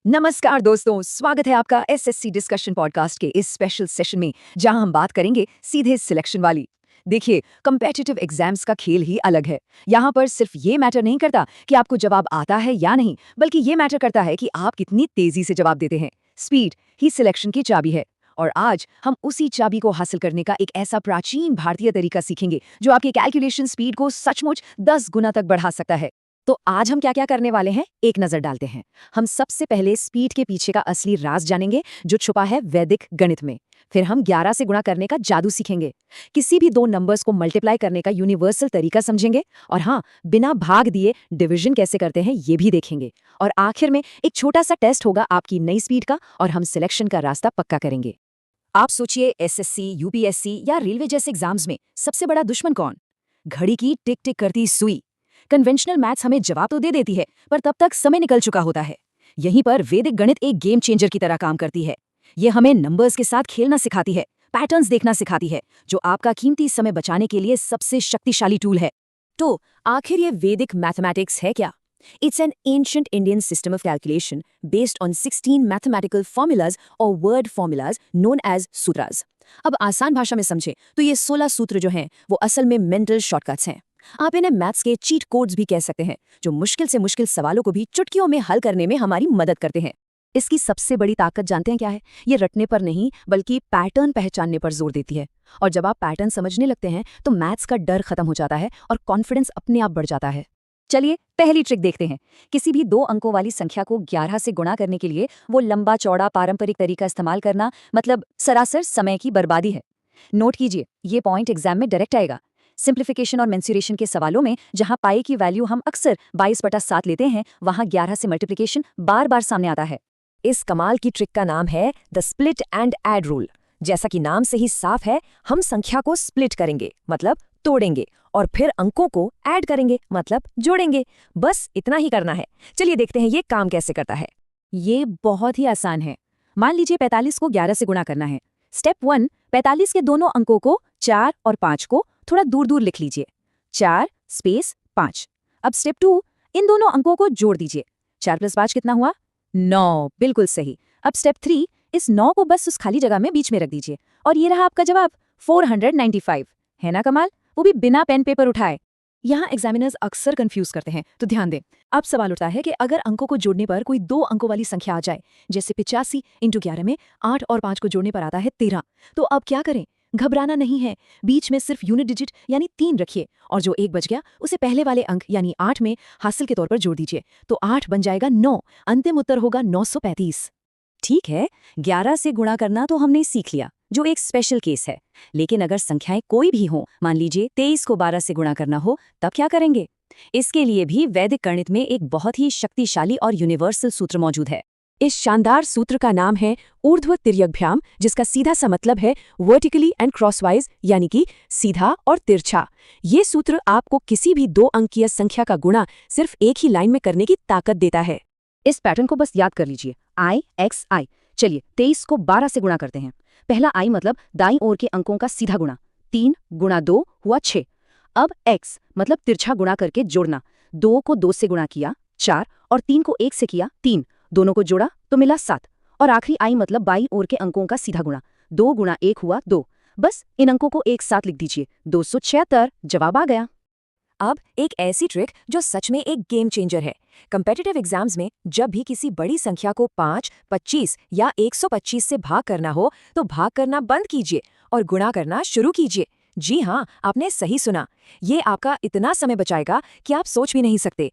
नमस्कार दोस्तों, स्वागत है आपका एसएससी डिस्कशन पॉडकास्ट के इस स्पेशल सेशन में जहां हम बात करेंगे सीधे सिलेक्शन वाली। देखिए, कम्पिटिटिव एग्जाम्स का खेल ही अलग है। यहाँ पर सिर्फ ये मैटर नहीं करता कि आपको जवाब आता है या नहीं, बल्कि ये मैटर करता है कि आप कितनी तेजी से जवाब देते हैं। स्पीड ही सिलेक्शन की चाबी है। और आज हम उसी चाबी को हासिल करने का एक ऐसा प्राचीन भारतीय तरीका सीखेंगे जो आपके कैलकुलेशन स्पीड को सचमुच 10 गुना तक बढ़ा सकता है। तो आज हम क्या क्या करने वाले हैं, एक नजर डालते हैं। हम सबसे पहले स्पीड के पीछे का असली राज जानेंगे जो छुपा है वैदिक गणित में। फिर हम 11 से गुणा करने का जादू सीखेंगे। किसी भी दो नंबर्स को मल्टीप्लाई करने का यूनिवर्सल तरीका समझेंगे। और हाँ, बिना भाग दिए डिवीजन कैसे करते हैं ये भी देखेंगे। और आखिर में एक छोटा सा टेस्ट होगा आपकी नई स्पीड का, और हम सिलेक्शन का रास्ता पक्का करेंगे। आप सोचिए, एसएससी, यूपीएससी या रेलवे जैसे एग्जाम्स में सबसे बड़ा दुश्मन कौन? घड़ी की टिक टिक करती सुई। कन्वेंशनल मैथ्स हमें जवाब तो दे देती है, पर तब तक समय निकल चुका होता है। यहीं पर वैदिक गणित एक गेम चेंजर की तरह काम करती है। ये हमें नंबर्स के साथ खेलना सिखाती है, पैटर्न्स देखना सिखाती है, जो आपका कीमती समय बचाने के लिए सबसे शक्तिशाली टूल है। तो आखिर ये वैदिक मैथमेटिक्स है क्या? It's an ancient Indian system of calculation based on 16 mathematical formulas or word formulas known as sutras. अब आसान भाषा में समझे तो ये 16 सूत्र जो हैं वो असल में मेंटल शॉर्टकट्स हैं। आप इन्हें मैथ्स के चीट कोड्स भी कह सकते हैं, जो मुश्किल से मुश्किल सवालों को भी चुटकियों में हल करने में हमारी मदद करते हैं। इसकी सबसे बड़ी ताकत जानते हैं क्या है? ये रटने पर नहीं बल्कि पैटर्न पहचानने पर जोर देती है। और जब आप पैटर्न समझने लगते हैं तो मैथ्स का डर खत्म हो जाता है और कॉन्फिडेंस अपने आप बढ़ जाता है। चलिए पहली ट्रिक देखते हैं। किसी भी 2 अंकों वाली संख्या को 11 से गुणा करने के लिए वो लंबा चौड़ा पारंपरिक तरीका इस्तेमाल करना मतलब सरासर समय की बर्बादी है। नोट कीजिए, ये पॉइंट एग्जाम में डायरेक्ट आएगा। सिंप्लीफिकेशन और मेंसुरेशन के सवालों में जहां पाई की वैल्यू हम अक्सर 22/7 लेते हैं, वहां 11 से मल्टीप्लिकेशन बार बार सामने आता है। इस कमाल की ट्रिक का नाम है the split and add rule. जैसा कि नाम से ही साफ है, हम संख्या को स्प्लिट करेंगे मतलब तोड़ेंगे, और फिर अंकों को ऐड करेंगे मतलब जोड़ेंगे। बस इतना ही करना है। चलिए देखते हैं ये काम कैसे करता है। ये बहुत ही आसान है। मान लीजिए 45 को 11 से गुणा करना है। स्टेप 1, 45 के दोनों अंकों को 4 और 5 को थोड़ा दूर दूर लिख लीजिए। 4 स्पेस 5। अब स्टेप 2, इन दोनों अंकों को जोड़ दीजिए। 4 + 5 कितना हुआ? 9। बिल्कुल सही। अब स्टेप 3, इस 9 को बस उस खाली जगह में बीच में रख दीजिए, और ये रहा आपका जवाब 495। है ना कमाल? वो भी बिना पेन पेपर उठाए। यहाँ एग्जामिनर्स अक्सर कंफ्यूज करते हैं, तो ध्यान दें। अब सवाल उठता है कि अगर अंकों को जोड़ने पर कोई 2 अंकों वाली संख्या आ जाए, जैसे 85 × 11 में 8 और 5 को जोड़ने पर आता है 13, तो अब क्या करें? घबराना नहीं है। बीच में सिर्फ यूनिट डिजिट यानी 3 रखिए, और जो 1 बच गया उसे पहले वाले अंक यानी 8 में हासिल के तौर पर जोड़ दीजिए, तो 8 बन जाएगा 9। अंतिम उत्तर होगा 935। ठीक है, 11 से गुणा करना तो हमने सीख लिया, जो एक स्पेशल केस है। लेकिन अगर संख्याएं कोई भी हों, मान लीजिए 23 को 12 से गुणा करना हो, तब क्या करेंगे? इसके लिए भी वैदिक गणित में एक बहुत ही शक्तिशाली और यूनिवर्सल सूत्र मौजूद है। इस शानदार सूत्र का नाम है ऊर्ध्व तिर्यकभ्याम, जिसका सीधा सा मतलब है वर्टिकली एंड क्रॉसवाइज, यानी कि सीधा और तिरछा। ये सूत्र आपको किसी भी 2 अंकीय संख्या का गुणा सिर्फ एक ही लाइन में करने की ताकत देता है। इस पैटर्न को बस याद कर लीजिए, I X I। चलिए 23 को 12 से गुणा करते हैं। पहला I मतलब दाईं ओर के अंकों का सीधा गुणा, 3 × 2 हुआ 6। अब X मतलब तिरछा गुणा करके जोड़ना, 2 को 2 से गुणा किया 4, और 3 को 1 से किया 3, दोनों को जोड़ा तो मिला 7। और आखिरी I मतलब बाईं ओर के अंकों का सीधा गुणा, 2 × 1 हुआ 2। बस इन अंकों को एक साथ लिख दीजिए, 276। जवाब आ गया। अब एक ऐसी ट्रिक जो सच में एक गेम चेंजर है। कम्पिटिटिव एग्जाम्स में जब भी किसी बड़ी संख्या को 5, 25 या 125 से भाग करना हो, तो भाग करना बंद कीजिए और गुणा करना शुरू कीजिए। जी हाँ, आपने सही सुना। ये आपका इतना समय बचाएगा कि आप सोच भी नहीं सकते।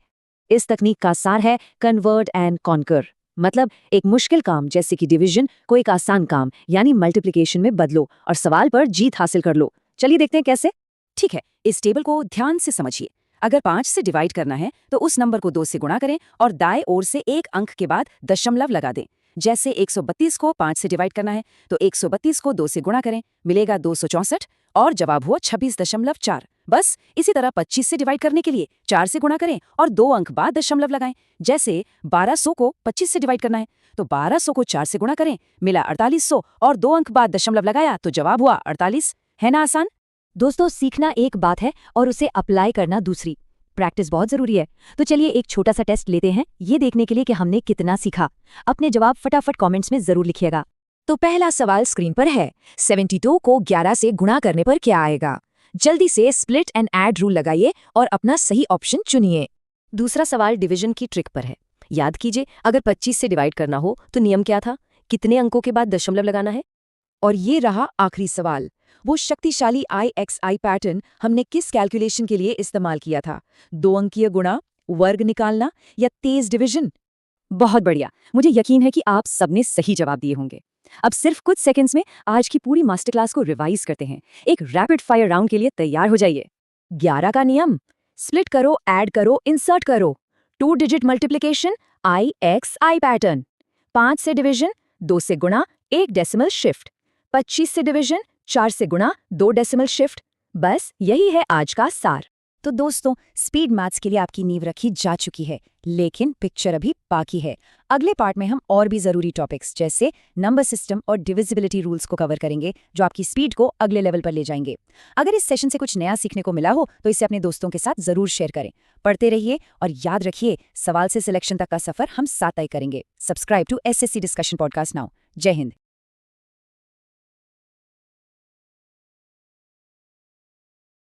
इस तकनीक का सार है कन्वर्ट एंड कॉन्कर। मतलब एक मुश्किल काम जैसे कि डिवीजन को एक आसान काम यानी मल्टीप्लिकेशन में बदलो और सवाल पर जीत हासिल कर लो। चलिए देखते हैं कैसे। ठीक है, इस टेबल को ध्यान से समझिए। अगर 5 से डिवाइड करना है तो उस नंबर को 2 से गुणा करें और दाएं ओर से एक अंक के बाद दशमलव लगा दें। जैसे 132 को 5 से डिवाइड करना है तो 132 को 2 से गुणा करें, मिलेगा 264, और जवाब हुआ 26.4। बस इसी तरह 25 से डिवाइड करने के लिए 4 से गुणा करें और 2 अंक बाद दशमलव लगाएं। जैसे 1200 को 25 से डिवाइड करना है तो 1200 को 4 से गुणा करें, मिला 4800, और 2 अंक बाद दशमलव लगाया तो जवाब हुआ 48। है ना आसान? दोस्तों, सीखना एक बात है और उसे अप्लाई करना दूसरी। प्रैक्टिस बहुत जरूरी है। तो चलिए एक छोटा सा टेस्ट लेते हैं, ये देखने के लिए कि हमने कितना सीखा। अपने जवाब फटाफट कमेंट्स में जरूर लिखिएगा। तो पहला सवाल स्क्रीन पर है, 72 को 11 से गुणा करने पर क्या आएगा? जल्दी से स्प्लिट एंड ऐड रूल लगाइए और अपना सही ऑप्शन चुनिए। दूसरा सवाल डिवीजन की ट्रिक पर है। याद कीजिए, अगर 25 से डिवाइड करना हो तो नियम क्या था? कितने अंकों के बाद दशमलव लगाना है? और ये रहा आखिरी सवाल, वो शक्तिशाली IXI पैटर्न हमने किस कैलकुलेशन के लिए इस्तेमाल किया था? 2 अंकीय गुणा, वर्ग निकालना या तेज डिवीजन? बहुत बढ़िया, मुझे यकीन है कि आप सबने सही जवाब दिए होंगे। अब सिर्फ कुछ सेकंड्स में आज की पूरी मास्टर क्लास को रिवाइज करते हैं। एक रैपिड फायर राउंड के लिए तैयार हो जाइए। 11 का नियम, स्प्लिट करो, ऐड करो, इंसर्ट करो। 2 डिजिट मल्टीप्लिकेशन, IXI पैटर्न। 5 से डिवीजन, 2 से गुणा, 1 डेसिमल शिफ्ट। 25 से डिवीजन, 4 से गुणा, 2 डेसिमल शिफ्ट। बस यही है आज का सार। तो दोस्तों, स्पीड मैथ्स के लिए आपकी नींव रखी जा चुकी है, लेकिन पिक्चर अभी बाकी है। अगले पार्ट में हम और भी जरूरी टॉपिक्स जैसे नंबर सिस्टम और डिविजिबिलिटी रूल्स को कवर करेंगे, जो आपकी स्पीड को अगले लेवल पर ले जाएंगे। अगर इस सेशन से कुछ नया सीखने को मिला हो तो इसे अपने दोस्तों के साथ जरूर शेयर करें। पढ़ते रहिए और याद रखिए, सवाल से सिलेक्शन तक का सफर हम साथ तय करेंगे। Subscribe to SSC discussion podcast now. जय हिंद।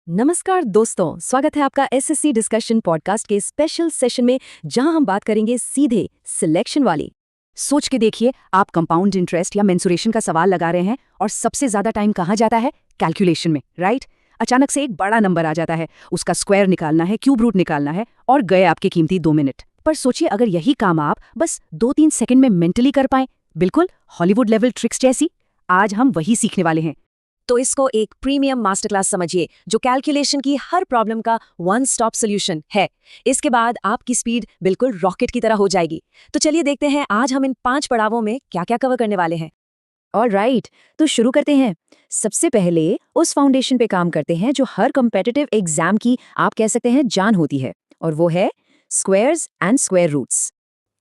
नमस्कार दोस्तों, स्वागत है आपका SSC डिस्कशन पॉडकास्ट के स्पेशल सेशन में, जहां हम बात करेंगे सीधे सिलेक्शन वाली। सोच के देखिए, आप कंपाउंड इंटरेस्ट या मेंसुरेशन का सवाल लगा रहे हैं और सबसे ज्यादा टाइम कहाँ जाता है? कैलकुलेशन में, राइट? अचानक से एक बड़ा नंबर आ जाता है, उसका स्क्वायर निकालना है, क्यूब रूट निकालना है, और गए आपके कीमती 2 मिनट। पर सोचिए, अगर यही काम आप बस 2-3 सेकंड में मेंटली कर पाएं, बिल्कुल हॉलीवुड लेवल ट्रिक्स जैसी। आज हम वही सीखने वाले हैं। तो इसको एक प्रीमियम मास्टर क्लास समझिए, जो कैलकुलेशन की हर प्रॉब्लम का वन स्टॉप सॉल्यूशन है। इसके बाद आपकी स्पीड बिल्कुल रॉकेट की तरह हो जाएगी। तो चलिए देखते हैं आज हम इन 5 पड़ावों में क्या क्या कवर करने वाले हैं। ऑलराइट, तो शुरू करते हैं। सबसे पहले उस फाउंडेशन पे काम करते हैं जो हर कॉम्पिटिटिव एग्जाम की, आप कह सकते हैं, जान होती है, और वो है स्क्वायर्स एंड स्क्वायर रूट्स।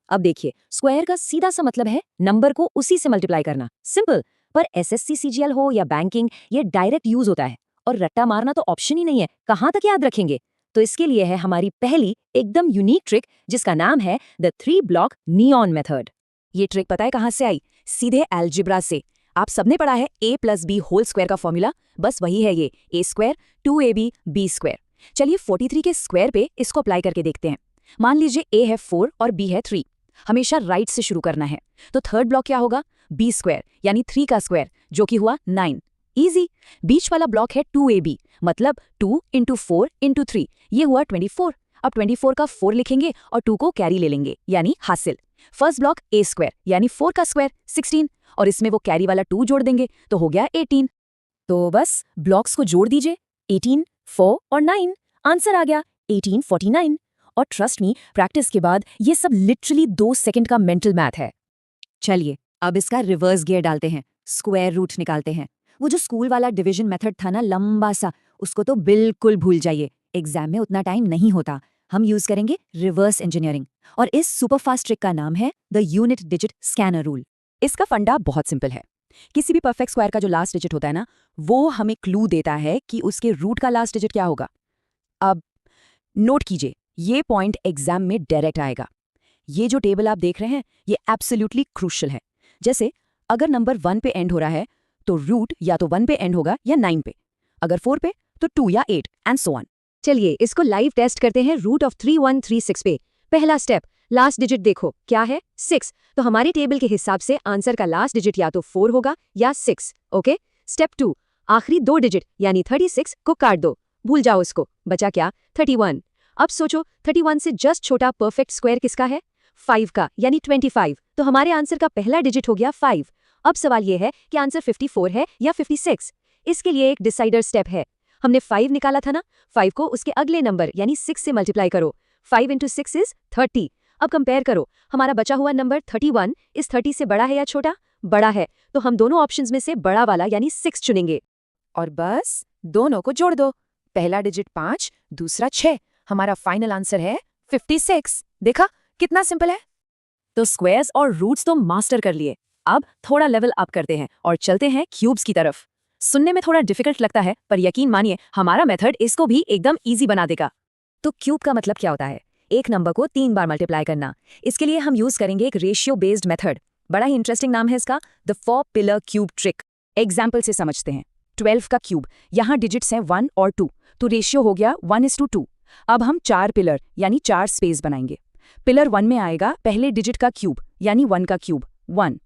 अब देखिए, स्क्वायर का सीधा सा मतलब है नंबर को उसी से मल्टीप्लाई करना, सिंपल। पर SSC CGL हो या बैंकिंग, ये डायरेक्ट यूज होता है, और रट्टा मारना तो ऑप्शन ही नहीं है। कहां तक याद रखेंगे? तो इसके लिए है हमारी पहली एकदम यूनिक ट्रिक, जिसका नाम है द 3 ब्लॉक नियॉन मेथड। ये ट्रिक पता है कहां से आई? सीधे अलजेब्रा से। आप सबने पढ़ा है A+B होल स्क्वायर का फॉर्मूला, बस वही है ये, A square 2AB B square. चलिए 43 के स्क्वायर पे इसको अप्लाई करके देखते हैं। मान लीजिए A है 4 और B है 3। हमेशा राइट से शुरू करना है। तो थर्ड ब्लॉक क्या होगा? B स्क्वायर यानी 3 का स्क्वायर, जो कि हुआ 9। इजी। बीच वाला ब्लॉक है 2AB, मतलब 2 × 4 × 3, ये हुआ 24। अब 24 का 4 लिखेंगे और 2 को कैरी ले लेंगे, यानी हासिल। फर्स्ट ब्लॉक A स्क्वायर यानी 4 का स्क्वायर 16, और इसमें वो कैरी वाला 2 जोड़ देंगे तो हो गया 18। तो बस ब्लॉक्स को जोड़ दीजिए, 18, 4 और 9, आंसर आ गया 1849। और ट्रस्ट मी, प्रैक्टिस के बाद ये सब लिटरली 2 सेकंड का मेंटल मैथ है। चलिए अब इसका रिवर्स गियर डालते हैं, स्क्वायर रूट निकालते हैं। वो जो स्कूल वाला डिवीजन मेथड था ना, लंबा सा, उसको तो बिल्कुल भूल जाइए, एग्जाम में उतना टाइम नहीं होता। हम यूज करेंगे रिवर्स इंजीनियरिंग, और इस सुपरफास्ट ट्रिक का नाम है the unit digit scanner rule. इसका फंडा बहुत सिंपल है। किसी भी परफेक्ट स्क्वायर का जो लास्ट डिजिट होता है ना, वो हमें क्लू देता है कि उसके रूट का लास्ट डिजिट क्या होगा। अब नोट कीजिए, ये पॉइंट एग्जाम में डायरेक्ट आएगा। ये जो टेबल आप देख रहे हैं, ये एब्सोल्युटली क्रूशियल है। जैसे अगर नंबर 1 पे एंड हो रहा है तो रूट या तो 1 पे एंड होगा या 9 पे, अगर 4 पे तो 2 या 8 एंड सो ऑन। चलिए इसको लाइव टेस्ट करते हैं रूट ऑफ 3136 पे। पहला स्टेप, लास्ट डिजिट देखो क्या है? 6। तो हमारे टेबल के हिसाब से आंसर का लास्ट डिजिट या तो 4 होगा या 6। ओके। स्टेप 2, आखिरी 2 डिजिट यानी 36 को काट दो, भूल जाओ उसको, बचा क्या? 31। अब सोचो 31 से जस्ट छोटा परफेक्ट स्क्वायर किसका है? 5 का, यानी 25। तो हमारे आंसर का पहला डिजिट हो गया 5। अब सवाल यह है कि आंसर 54 है या 56। इसके लिए एक डिसाइडर स्टेप है। हमने 5 निकाला था ना, 5 को उसके अगले नंबर यानी 6 से मल्टीप्लाई करो। 5 × 6 इज 30। अब कंपेयर करो, हमारा बचा हुआ नंबर 31 इस 30 से बड़ा है या छोटा? बड़ा है। तो हम दोनों ऑप्शंस में से बड़ा वाला यानी 6 चुनेंगे, और बस दोनों को जोड़ दो। पहला डिजिट 5, दूसरा 6, हमारा फाइनल आंसर है 56। देखा कितना सिंपल है? तो स्क्वायर्स और रूट्स तो मास्टर कर लिए। अब थोड़ा लेवल अप करते हैं और चलते हैं क्यूब्स की तरफ। सुनने में थोड़ा डिफिकल्ट लगता है, पर यकीन मानिए हमारा मेथड इसको भी एकदम इजी बना देगा। तो क्यूब का मतलब क्या होता है? एक नंबर को 3 बार मल्टीप्लाई करना। इसके लिए हम यूज करेंगे एक रेशियो बेस्ड मेथड। बड़ा ही इंटरेस्टिंग नाम है इसका, the 4 pillar cube trick. Example से समझते हैं। 12 का क्यूब, यहाँ डिजिट्स हैं 1 और 2, तो रेशियो हो गया 1:2। अब हम 4 पिलर यानी 4 स्पेस बनाएंगे। पिलर 1 में आएगा पहले डिजिट का क्यूब यानी 1 का क्यूब 1।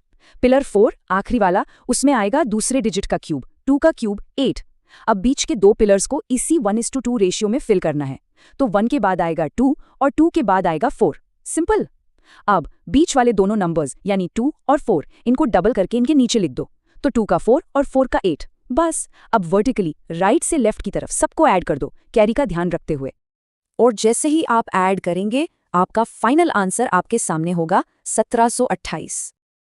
पिलर 4 आखिरी वाला, उसमें आएगा दूसरे डिजिट का क्यूब 2 का क्यूब 8। अब बीच के 2 पिलर्स को इसी 1:2 रेशियो में फिल करना है, तो 1 के बाद आएगा 2 और 2 के बाद आएगा 4। सिंपल। अब बीच वाले दोनों नंबर्स यानी 2 और 4 इनको डबल करके इनके नीचे लिख दो, तो 2 का 4 और 4 का 8। बस अब वर्टिकली राइट से लेफ्ट की तरफ सबको ऐड कर दो, कैरी का ध्यान रखते हुए। और जैसे ही आप ऐड करेंगे आपका फाइनल आंसर आपके सामने होगा 1728।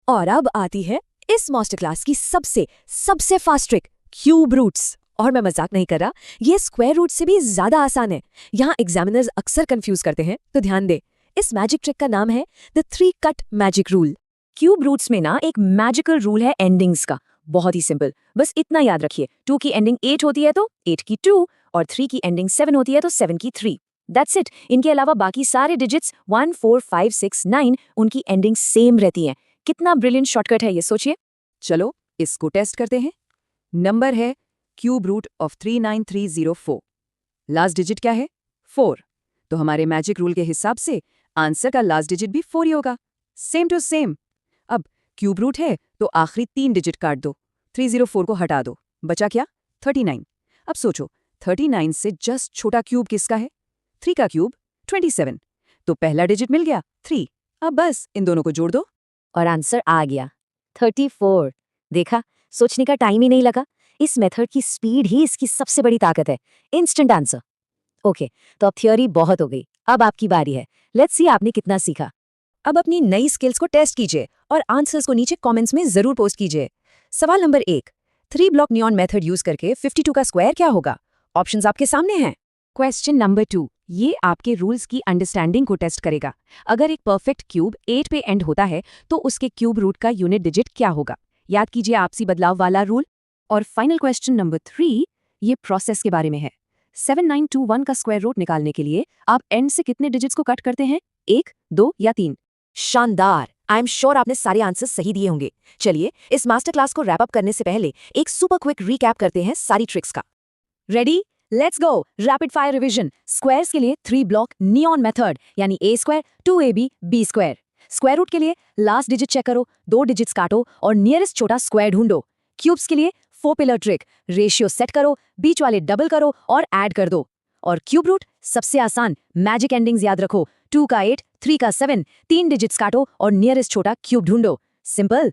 और अब आती है इस मास्टर क्लास की सबसे फास्ट ट्रिक, क्यूब रूट्स। और मैं मजाक नहीं कर रहा, ये स्क्वायर रूट से भी ज्यादा आसान है। यहाँ एग्जामिनर्स अक्सर कंफ्यूज करते हैं, तो ध्यान दे। इस मैजिक ट्रिक का नाम है the 3 cut magic rule. Cube roots में ना एक मैजिकल रूल है एंडिंग्स का, बहुत ही सिंपल। बस इतना याद रखिए, 2 की एंडिंग 8 होती है तो 8 की 2, और 3 की एंडिंग 7 होती है तो 7 की 3। That's it. इनके अलावा बाकी सारे डिजिट्स 1, 4, 5, 6, 9 उनकी एंडिंग सेम रहती हैं। कितना ब्रिलियंट शॉर्टकट है ये, सोचिए। चलो इसको टेस्ट करते हैं। नंबर है cube root of 39304। Last digit क्या है? 4। तो हमारे मैजिक रूल के हिसाब से आंसर का लास्ट डिजिट भी 4 ही होगा। Same to same. अब क्यूब रूट है तो आखिरी 3 डिजिट काट दो, 304 को हटा दो, बचा क्या? 39। अब सोचो 39 से जस्ट छोटा क्यूब किसका है? 3 का क्यूब 27। तो पहला डिजिट मिल गया 3। अब बस इन दोनों को जोड़ दो और आंसर आ गया 34। देखा, सोचने का टाइम ही नहीं लगा। इस मेथड की स्पीड ही इसकी सबसे बड़ी ताकत है। Instant answer. ओके, तो अब थियोरी बहुत हो गई, अब आपकी बारी है। लेट्स सी आपने कितना सीखा। अब अपनी नई स्किल्स को टेस्ट कीजिए और आंसर्स को नीचे कमेंट्स में जरूर पोस्ट कीजिए। सवाल number 1, 3 block neon method use करके 52 का स्क्वायर क्या होगा? ऑप्शंस आपके सामने हैं। क्वेश्चन नंबर 2, ये आपके रूल्स की अंडरस्टैंडिंग को टेस्ट करेगा। अगर एक परफेक्ट क्यूब 8 पे एंड होता है तो उसके क्यूब रूट का यूनिट डिजिट क्या होगा? याद कीजिए आपसी बदलाव वाला रूल। और फाइनल क्वेश्चन नंबर 3, ये प्रोसेस के बारे में है। 7921 का स्क्वायर रूट निकालने के लिए आप एंड से कितने डिजिट्स को कट करते हैं? 1, 2 या 3? शानदार! आई एम श्योर आपने सारे आंसर्स सही दिए होंगे। चलिए इस मास्टर क्लास को रैप अप करने से पहले एक सुपर क्विक रिकैप करते हैं सारी ट्रिक्स का। Ready? Let's go. Rapid fire revision. Squares के लिए 3 ब्लॉक नियॉन मेथड यानी a square 2ab b square. Square root के लिए लास्ट डिजिट चेक करो, 2 डिजिट्स काटो और नियरेस्ट छोटा स्क्वायर ढूंढो। क्यूब्स के लिए 4 पिलर ट्रिक, रेशियो सेट करो, बीच वाले डबल करो और ऐड कर दो। और क्यूब रूट सबसे आसान, मैजिक एंडिंग्स याद रखो, 2 का 8, 3 का 7, 3 डिजिट्स काटो और नियरेस्ट छोटा क्यूब ढूंढो। सिंपल।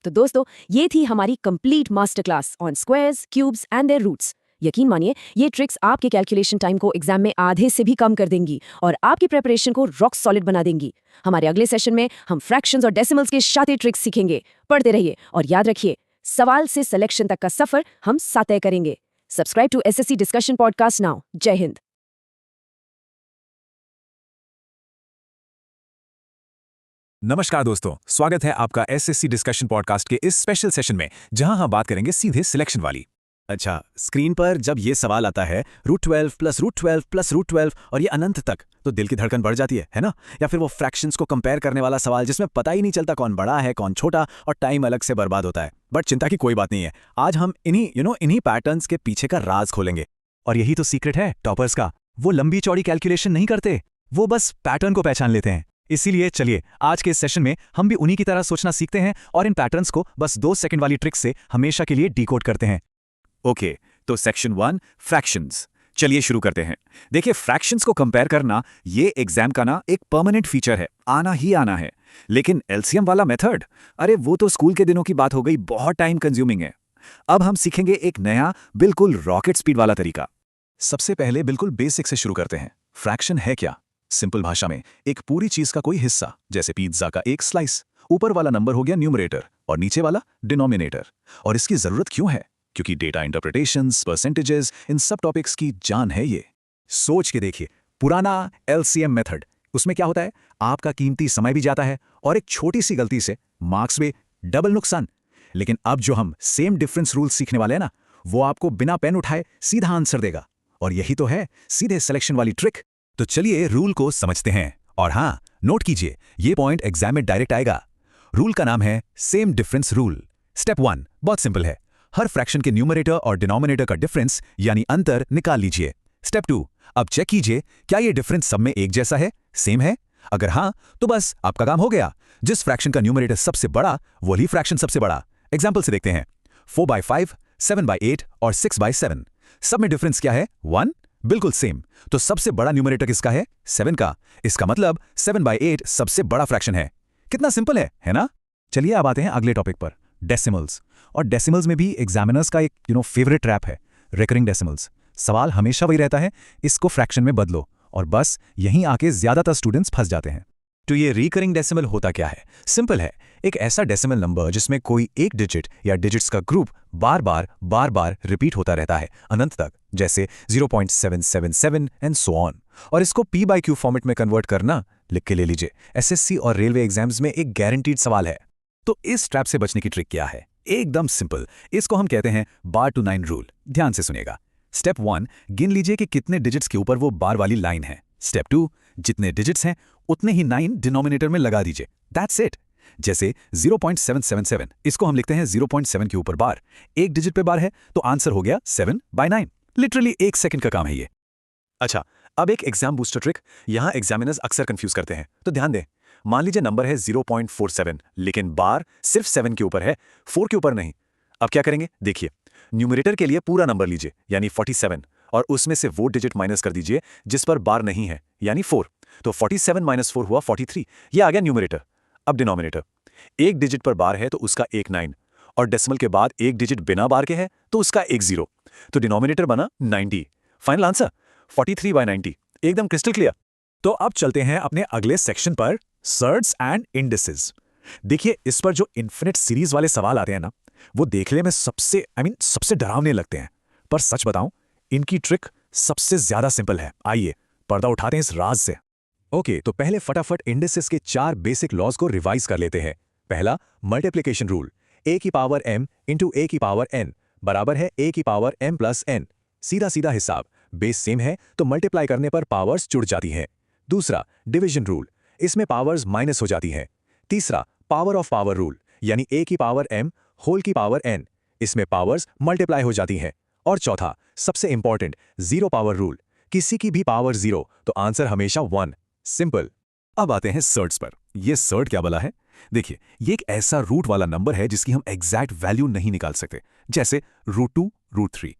तो दोस्तों, ये थी हमारी complete master class on squares, cubes and their roots. यकीन मानिए ये ट्रिक्स आपके कैलकुलेशन टाइम को एग्जाम में आधे से भी कम कर देंगी और आपकी प्रिपरेशन को रॉक सॉलिड बना देंगी। हमारे अगले सेशन में हम फ्रैक्शंस और डेसिमल्स के शातिर ट्रिक्स सीखेंगे। पढ़ते रहिए और याद रखिए, सवाल से सिलेक्शन तक का सफर हम साथ तय करेंगे। Subscribe to SSC discussion podcast now. जय हिंद। नमस्कार दोस्तों, स्वागत है आपका एसएससी डिस्कशन पॉडकास्ट के इस स्पेशल सेशन में, जहां हम बात करेंगे सीधे सिलेक्शन वाली। अच्छा, स्क्रीन पर जब ये सवाल आता है √12 प्लस √12 प्लस √12 और ये अनंत तक, तो दिल की धड़कन बढ़ जाती है ना? या फिर वो फ्रैक्शंस को कंपेयर करने वाला सवाल जिसमें पता ही नहीं चलता कौन बड़ा है कौन छोटा और टाइम अलग से बर्बाद होता है। बट चिंता की कोई बात नहीं है, आज हम इन्हीं पैटर्न्स के पीछे का राज खोलेंगे। और यही तो सीक्रेट है टॉपर्स का। वो लंबी चौड़ी कैलकुलेशन नहीं करते, वो बस पैटर्न को पहचान लेते हैं। इसीलिए चलिए आज के इस सेशन में हम भी उन्हीं की तरह सोचना सीखते हैं और इन पैटर्न्स को बस 2 सेकंड वाली ट्रिक से हमेशा के लिए डिकोड करते हैं। ओके, तो सेक्शन 1 फ्रैक्शंस। चलिए शुरू करते हैं। देखिए, फ्रैक्शंस को कंपेयर करना ये एग्जाम का ना एक परमानेंट फीचर है, आना ही आना है। लेकिन एलसीएम वाला मेथड, अरे वो तो स्कूल के दिनों की बात हो गई, बहुत टाइम कंज्यूमिंग है। अब हम सीखेंगे एक नया बिल्कुल रॉकेट स्पीड वाला तरीका। सबसे पहले बिल्कुल बेसिक से शुरू करते हैं। फ्रैक्शन है क्या? सिंपल भाषा में एक पूरी चीज का कोई हिस्सा, जैसे पिज्जा का एक स्लाइस। ऊपर वाला नंबर हो गया न्यूमरेटर और नीचे वाला डिनोमिनेटर। और इसकी जरूरत क्यों है? क्योंकि डेटा इंटरप्रिटेशंस, परसेंटेजेस, इन सब टॉपिक्स की जान है ये। सोच के देखिए, पुराना एलसीएम मेथड, उसमें क्या होता है? आपका कीमती समय भी जाता है और एक छोटी सी गलती से मार्क्स में डबल नुकसान। लेकिन अब जो हम सेम डिफरेंस रूल सीखने वाले हैं ना, वो आपको बिना पेन उठाए सीधा आंसर देगा। और यही तो है सीधे सिलेक्शन वाली ट्रिक। तो चलिए रूल को समझते हैं। और हाँ, नोट कीजिए, ये पॉइंट एग्जाम में डायरेक्ट आएगा। रूल का नाम है सेम डिफरेंस रूल। स्टेप 1 बहुत सिंपल है, हर फ्रैक्शन के न्यूमरेटर और डिनोमिनेटर का डिफरेंस यानी अंतर निकाल लीजिए। स्टेप 2 अब चेक कीजिए क्या ये डिफरेंस सब में एक जैसा है, सेम है। अगर हाँ तो बस आपका काम हो गया। जिस फ्रैक्शन का न्यूमरेटर सबसे बड़ा वही फ्रैक्शन सबसे बड़ा। एग्जाम्पल से देखते हैं, 4/5, 7/8 और 6/7। सब में डिफरेंस क्या है? 1। बिल्कुल सेम। तो सबसे बड़ा न्यूमरेटर किसका है? 7 का। इसका मतलब 7/8 सबसे बड़ा फ्रैक्शन है। कितना सिंपल है ना? चलिए अब आते हैं अगले टॉपिक पर, डेसिमल्स। और डेसिमल्स में भी एग्जामिनर्स का एक फेवरेट ट्रैप है, रिकरिंग डेसिमल्स। सवाल हमेशा वही रहता है, इसको फ्रैक्शन में बदलो, और बस यहीं आके ज्यादातर स्टूडेंट्स फंस जाते हैं। तो ये रिकरिंग डेसिमल होता क्या है? सिंपल है, एक ऐसा डेसिमल नंबर जिसमें कोई एक डिजिट या डिजिट्स का ग्रुप बार बार रिपीट होता रहता है अनंत तक, जैसे 0.777 एंड सो ऑन। और इसको p/q फॉर्मेट में कन्वर्ट करना, लिख के ले लीजिए, एसएससी और रेलवे एग्जाम्स में एक गारंटीड सवाल है। तो इस ट्रैप से बचने की ट्रिक क्या है? एकदम सिंपल, इसको हम कहते हैं बार टू 9 रूल। ध्यान से सुनिएगा। स्टेप 1 गिन लीजिए कि कितने डिजिट्स के ऊपर वो बार वाली लाइन है। स्टेप 2 जितने डिजिट्स हैं उतने ही 9 डिनोमिनेटर में लगा दीजिए। That's it. जैसे 0.777, इसको हम लिखते हैं 0.7 के ऊपर बार, एक डिजिट पे बार है तो आंसर हो गया 7/9। लिटरली 1 सेकंड का काम है ये। अच्छा, अब एक एग्जाम बूस्टर ट्रिक, यहां एग्जामिनर्स अक्सर कंफ्यूज करते हैं, तो ध्यान दें। मान लीजिए नंबर है 0.47, लेकिन बार सिर्फ 7 के ऊपर है, 4 के ऊपर नहीं। अब क्या करेंगे? देखिए, न्यूमरेटर के लिए पूरा नंबर लीजिए यानी 47, और उसमें से वो डिजिट माइनस कर दीजिए जिस पर बार नहीं है यानी 4। तो 47 - 4 हुआ 43। ये आ गया न्यूमरेटर। अब डिनोमिनेटर, एक डिजिट पर बार है तो उसका एक 9, और डेसिमल के बाद एक डिजिट बिना बार के है तो उसका एक 0। तो डिनोमिनेटर बना 90। Final answer 43/90। एकदम क्रिस्टल क्लियर। तो अब चलते हैं अपने अगले सेक्शन पर, सर्ड्स एंड इंडिसेस। देखिए, इस पर जो इन्फिनिट सीरीज वाले सवाल आते हैं ना, वो देखने में सबसे डरावने लगते हैं। पर सच बताऊं, इनकी ट्रिक सबसे ज्यादा सिंपल है। आइए पर्दा उठाते हैं इस राज से। ओके, तो पहले फटाफट इंडिसेस के 4 बेसिक लॉज को रिवाइज कर लेते हैं। पहला, मल्टीप्लिकेशन रूल, a की पावर m इंटू a की पावर n बराबर है a की पावर m प्लस n। सीधा सीधा हिसाब, बेस सेम है तो मल्टीप्लाई करने पर पावर्स जुड़ जाती हैं। दूसरा, डिवीजन रूल, इसमें पावर्स माइनस हो जाती हैं। तीसरा, पावर ऑफ पावर रूल, यानी a की पावर m होल की पावर n, इसमें पावर्स मल्टीप्लाई हो जाती हैं। और चौथा, सबसे इंपॉर्टेंट, जीरो पावर रूल, किसी की भी पावर 0 तो आंसर हमेशा 1। सिंपल। अब आते हैं सर्ड्स पर। ये सर्ड क्या बला है? देखिए, ये एक ऐसा रूट वाला नंबर है जिसकी हम एग्जैक्ट वैल्यू नहीं निकाल सकते, जैसे √2, √3।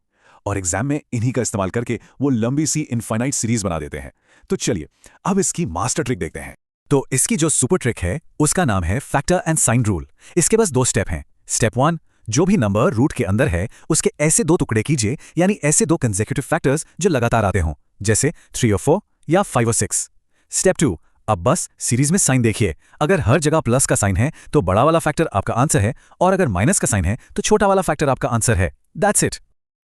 और एग्जाम में इन्हीं का इस्तेमाल करके वो लंबी सी इनफाइनाइट सीरीज बना देते हैं। तो चलिए अब इसकी मास्टर ट्रिक देखते हैं। तो इसकी जो सुपर ट्रिक है उसका नाम है फैक्टर एंड साइन रूल। इसके बस 2 स्टेप हैं। स्टेप 1, जो भी नंबर रूट के अंदर है उसके ऐसे 2 टुकड़े कीजिए, यानी ऐसे 2 कंसेक्यूटिव फैक्टर्स जो लगातार आते हों, जैसे 3 और 4 या 5 और 6। स्टेप 2, अब बस सीरीज में साइन देखिए। अगर हर जगह प्लस का साइन है तो बड़ा वाला फैक्टर आपका आंसर है, और अगर माइनस का साइन है तो छोटा वाला फैक्टर आपका आंसर है। That's it.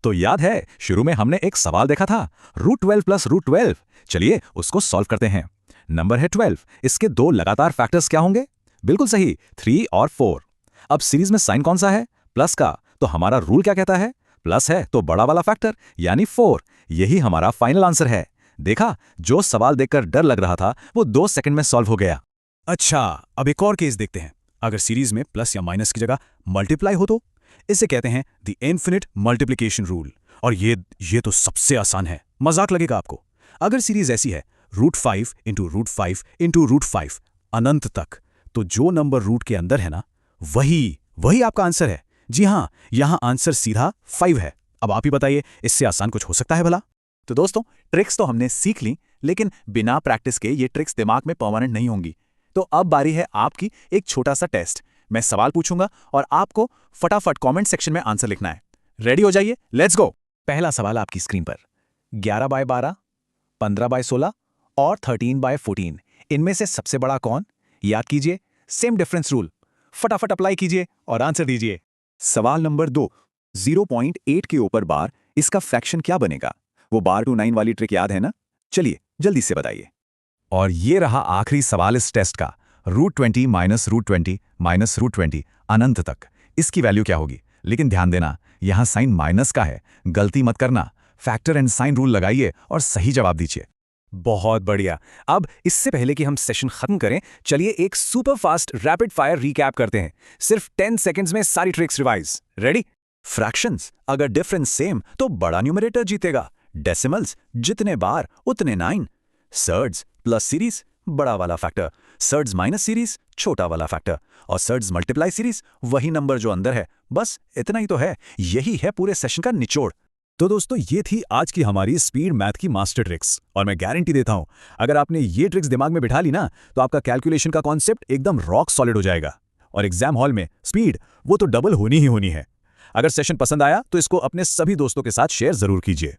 तो याद है शुरू में हमने एक सवाल देखा था, √12 + √12। चलिए उसको सॉल्व करते हैं। नंबर है 12, इसके 2 लगातार फैक्टर्स क्या होंगे? बिल्कुल सही, 3 और 4। अब सीरीज में साइन कौन सा है? प्लस का। तो हमारा रूल क्या कहता है? प्लस है तो बड़ा वाला फैक्टर यानी 4। यही हमारा फाइनल आंसर है। देखा, जो सवाल देखकर डर लग रहा था वो 2 सेकंड में सॉल्व हो गया। अच्छा, अब एक और केस देखते हैं। अगर सीरीज में प्लस या माइनस की जगह मल्टीप्लाई हो तो इसे कहते हैं द इन्फिनिट मल्टीप्लिकेशन रूल। और ये तो सबसे आसान है, मजाक लगेगा आपको। अगर सीरीज ऐसी है √5 इंटू √5 इंटू √5 अनंत तक, तो जो नंबर रूट के अंदर है ना, वही आपका आंसर है। जी हाँ, यहां आंसर सीधा 5 है। अब आप ही बताइए, इससे आसान कुछ हो सकता है भला? तो दोस्तों, ट्रिक्स तो हमने सीख ली, लेकिन बिना प्रैक्टिस के ये ट्रिक्स दिमाग में परमानेंट नहीं होंगी। तो अब बारी है आपकी एक छोटा सा टेस्ट। मैं सवाल पूछूंगा और आपको फटाफट कमेंट सेक्शन में आंसर लिखना है। रेडी हो जाइए, लेट्स गो। पहला सवाल आपकी स्क्रीन पर, 11/12, 15/16 और 13/14, इनमें से सबसे बड़ा कौन? याद कीजिए, सेम डिफरेंस रूल। फटाफट अप्लाई कीजिए और आंसर दीजिए। सवाल नंबर 2, 0.8 के ऊपर बार, इसका फ्रैक्शन क्या बनेगा? वो बार टू 9 वाली ट्रिक याद है ना? चलिए जल्दी से बताइए। और ये रहा आखिरी सवाल इस टेस्ट का, √20 - √20 - √20 अनंत तक, इसकी वैल्यू क्या होगी? लेकिन ध्यान देना, यहां साइन माइनस का है, गलती मत करना। फैक्टर एंड साइन रूल लगाइए और सही जवाब दीजिए। बहुत बढ़िया। अब इससे पहले कि हम सेशन खत्म करें, चलिए एक super fast rapid fire recap करते हैं। सिर्फ 10 सेकंड्स में सारी ट्रिक्स रिवाइज। रेडी? फ्रैक्शंस, अगर डिफरेंस सेम तो बड़ा न्यूमरेटर जीतेगा। डेसिमल्स, जितने बार उतने 9। सर्ड्स प्लस सीरीज, बड़ा वाला फैक्टर। सर्ड्स माइनस सीरीज, छोटा वाला फैक्टर। और सर्ड्स मल्टीप्लाई सीरीज, वही नंबर जो अंदर है। बस इतना ही तो है। यही है पूरे सेशन का निचोड़। तो दोस्तों, ये थी आज की हमारी स्पीड मैथ की मास्टर ट्रिक्स। और मैं गारंटी देता हूं, अगर आपने ये ट्रिक्स दिमाग में बिठा ली ना, तो आपका कैलकुलेशन का कॉन्सेप्ट एकदम रॉक सॉलिड हो जाएगा। और एग्जाम हॉल में स्पीड वो तो डबल होनी ही होनी है। अगर सेशन पसंद आया तो इसको अपने सभी दोस्तों के साथ शेयर जरूर कीजिए।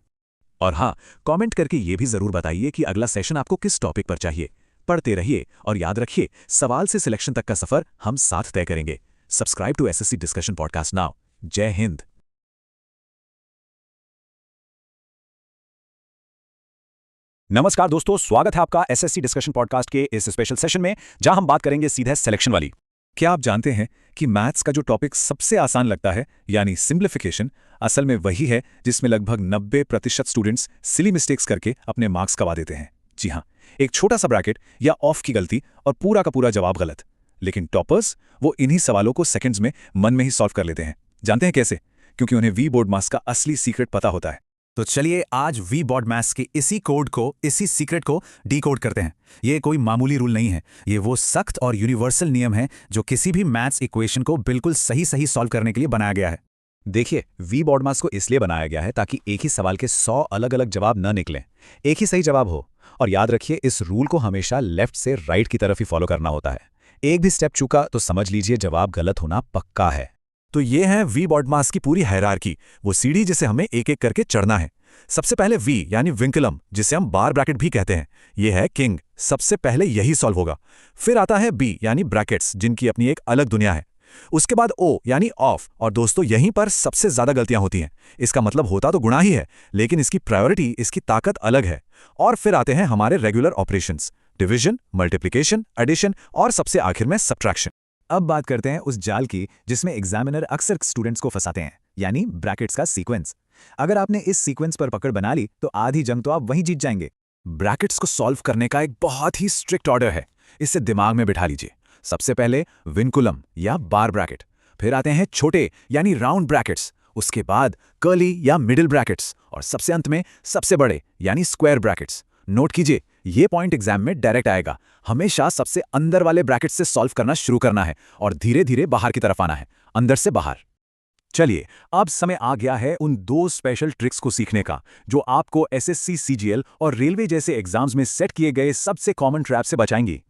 और हाँ, कमेंट करके ये भी जरूर बताइए कि अगला सेशन आपको किस टॉपिक पर चाहिए। पढ़ते रहिए और याद रखिए, सवाल से सिलेक्शन तक का सफर हम साथ तय करेंगे। Subscribe to SSC discussion podcast now. जय हिंद। नमस्कार दोस्तों, स्वागत है आपका एसएससी डिस्कशन पॉडकास्ट के इस स्पेशल सेशन में, जहां हम बात करेंगे सीधे सिलेक्शन वाली। क्या आप जानते हैं कि मैथ्स का जो टॉपिक सबसे आसान लगता है, यानी सिंप्लीफिकेशन, असल में वही है जिसमें लगभग 90% स्टूडेंट्स सिली मिस्टेक्स करके अपने मार्क्स गवा देते हैं। जी हाँ, एक छोटा सा ब्रैकेट या ऑफ की गलती और पूरा का पूरा जवाब गलत। लेकिन टॉपर्स वो इन्हीं सवालों को सेकंड्स में मन में ही सॉल्व कर लेते हैं। जानते हैं कैसे? क्योंकि उन्हें वी बोर्ड मास का असली सीक्रेट पता होता है। तो चलिए आज वी बोर्ड मैथ्स के इसी कोड को, इसी सीक्रेट को डीकोड करते हैं। ये कोई मामूली रूल नहीं है, ये वो सख्त और यूनिवर्सल नियम है जो किसी भी मैथ्स इक्वेशन को बिल्कुल सही सॉल्व करने के लिए बनाया गया है। देखिए, वी बोर्ड मैथ्स को इसलिए बनाया गया है ताकि एक ही सवाल के 100 अलग अलग जवाब न निकलें, एक ही सही जवाब हो। और याद रखिए, इस रूल को हमेशा लेफ्ट से राइट की तरफ ही फॉलो करना होता है। एक भी स्टेप चूका तो समझ लीजिए जवाब गलत होना पक्का है। तो ये है वी बोर्ड मैथ्स की पूरी हायरार्की, वो सीढ़ी जिसे हमें एक एक करके चढ़ना है। सबसे पहले वी यानी विंकुलम, जिसे हम बार ब्रैकेट भी कहते हैं, ये है किंग। सबसे पहले यही सॉल्व होगा। फिर आता है बी यानी ब्रैकेट्स, जिनकी अपनी एक अलग दुनिया है। उसके बाद ओ यानी ऑफ, और दोस्तों यहीं पर सबसे ज्यादा गलतियां होती हैं। इसका मतलब होता तो गुणा ही है, लेकिन इसकी प्रायोरिटी, इसकी ताकत अलग है। और फिर आते हैं हमारे regular operations, division, multiplication, addition और सबसे आखिर में सब्ट्रैक्शन। अब बात करते हैं उस जाल की जिसमें एग्जामिनर अक्सर स्टूडेंट्स को फंसाते हैं, यानी ब्रैकेट्स का सीक्वेंस। अगर आपने इस सीक्वेंस पर पकड़ बना ली तो आधी जंग तो आप वहीं जीत जाएंगे। ब्रैकेट्स को सॉल्व करने का एक बहुत ही स्ट्रिक्ट ऑर्डर है, इसे दिमाग में बिठा लीजिए। सबसे पहले विंकुलम या बार ब्रैकेट, फिर आते हैं छोटे यानी राउंड ब्रैकेट्स, उसके बाद कर्ली या मिडिल ब्रैकेट्स, और सबसे अंत में सबसे बड़े यानी स्क्वायर ब्रैकेट्स। नोट कीजिए, ये पॉइंट एग्जाम में डायरेक्ट आएगा। हमेशा सबसे अंदर वाले ब्रैकेट से सॉल्व करना शुरू करना है और धीरे धीरे बाहर की तरफ आना है, अंदर से बाहर। चलिए, अब समय आ गया है उन 2 स्पेशल ट्रिक्स को सीखने का, जो आपको एसएससी, सीजीएल और रेलवे जैसे एग्जाम्स में सेट किए गए सबसे कॉमन ट्रैप से बचाएंगी।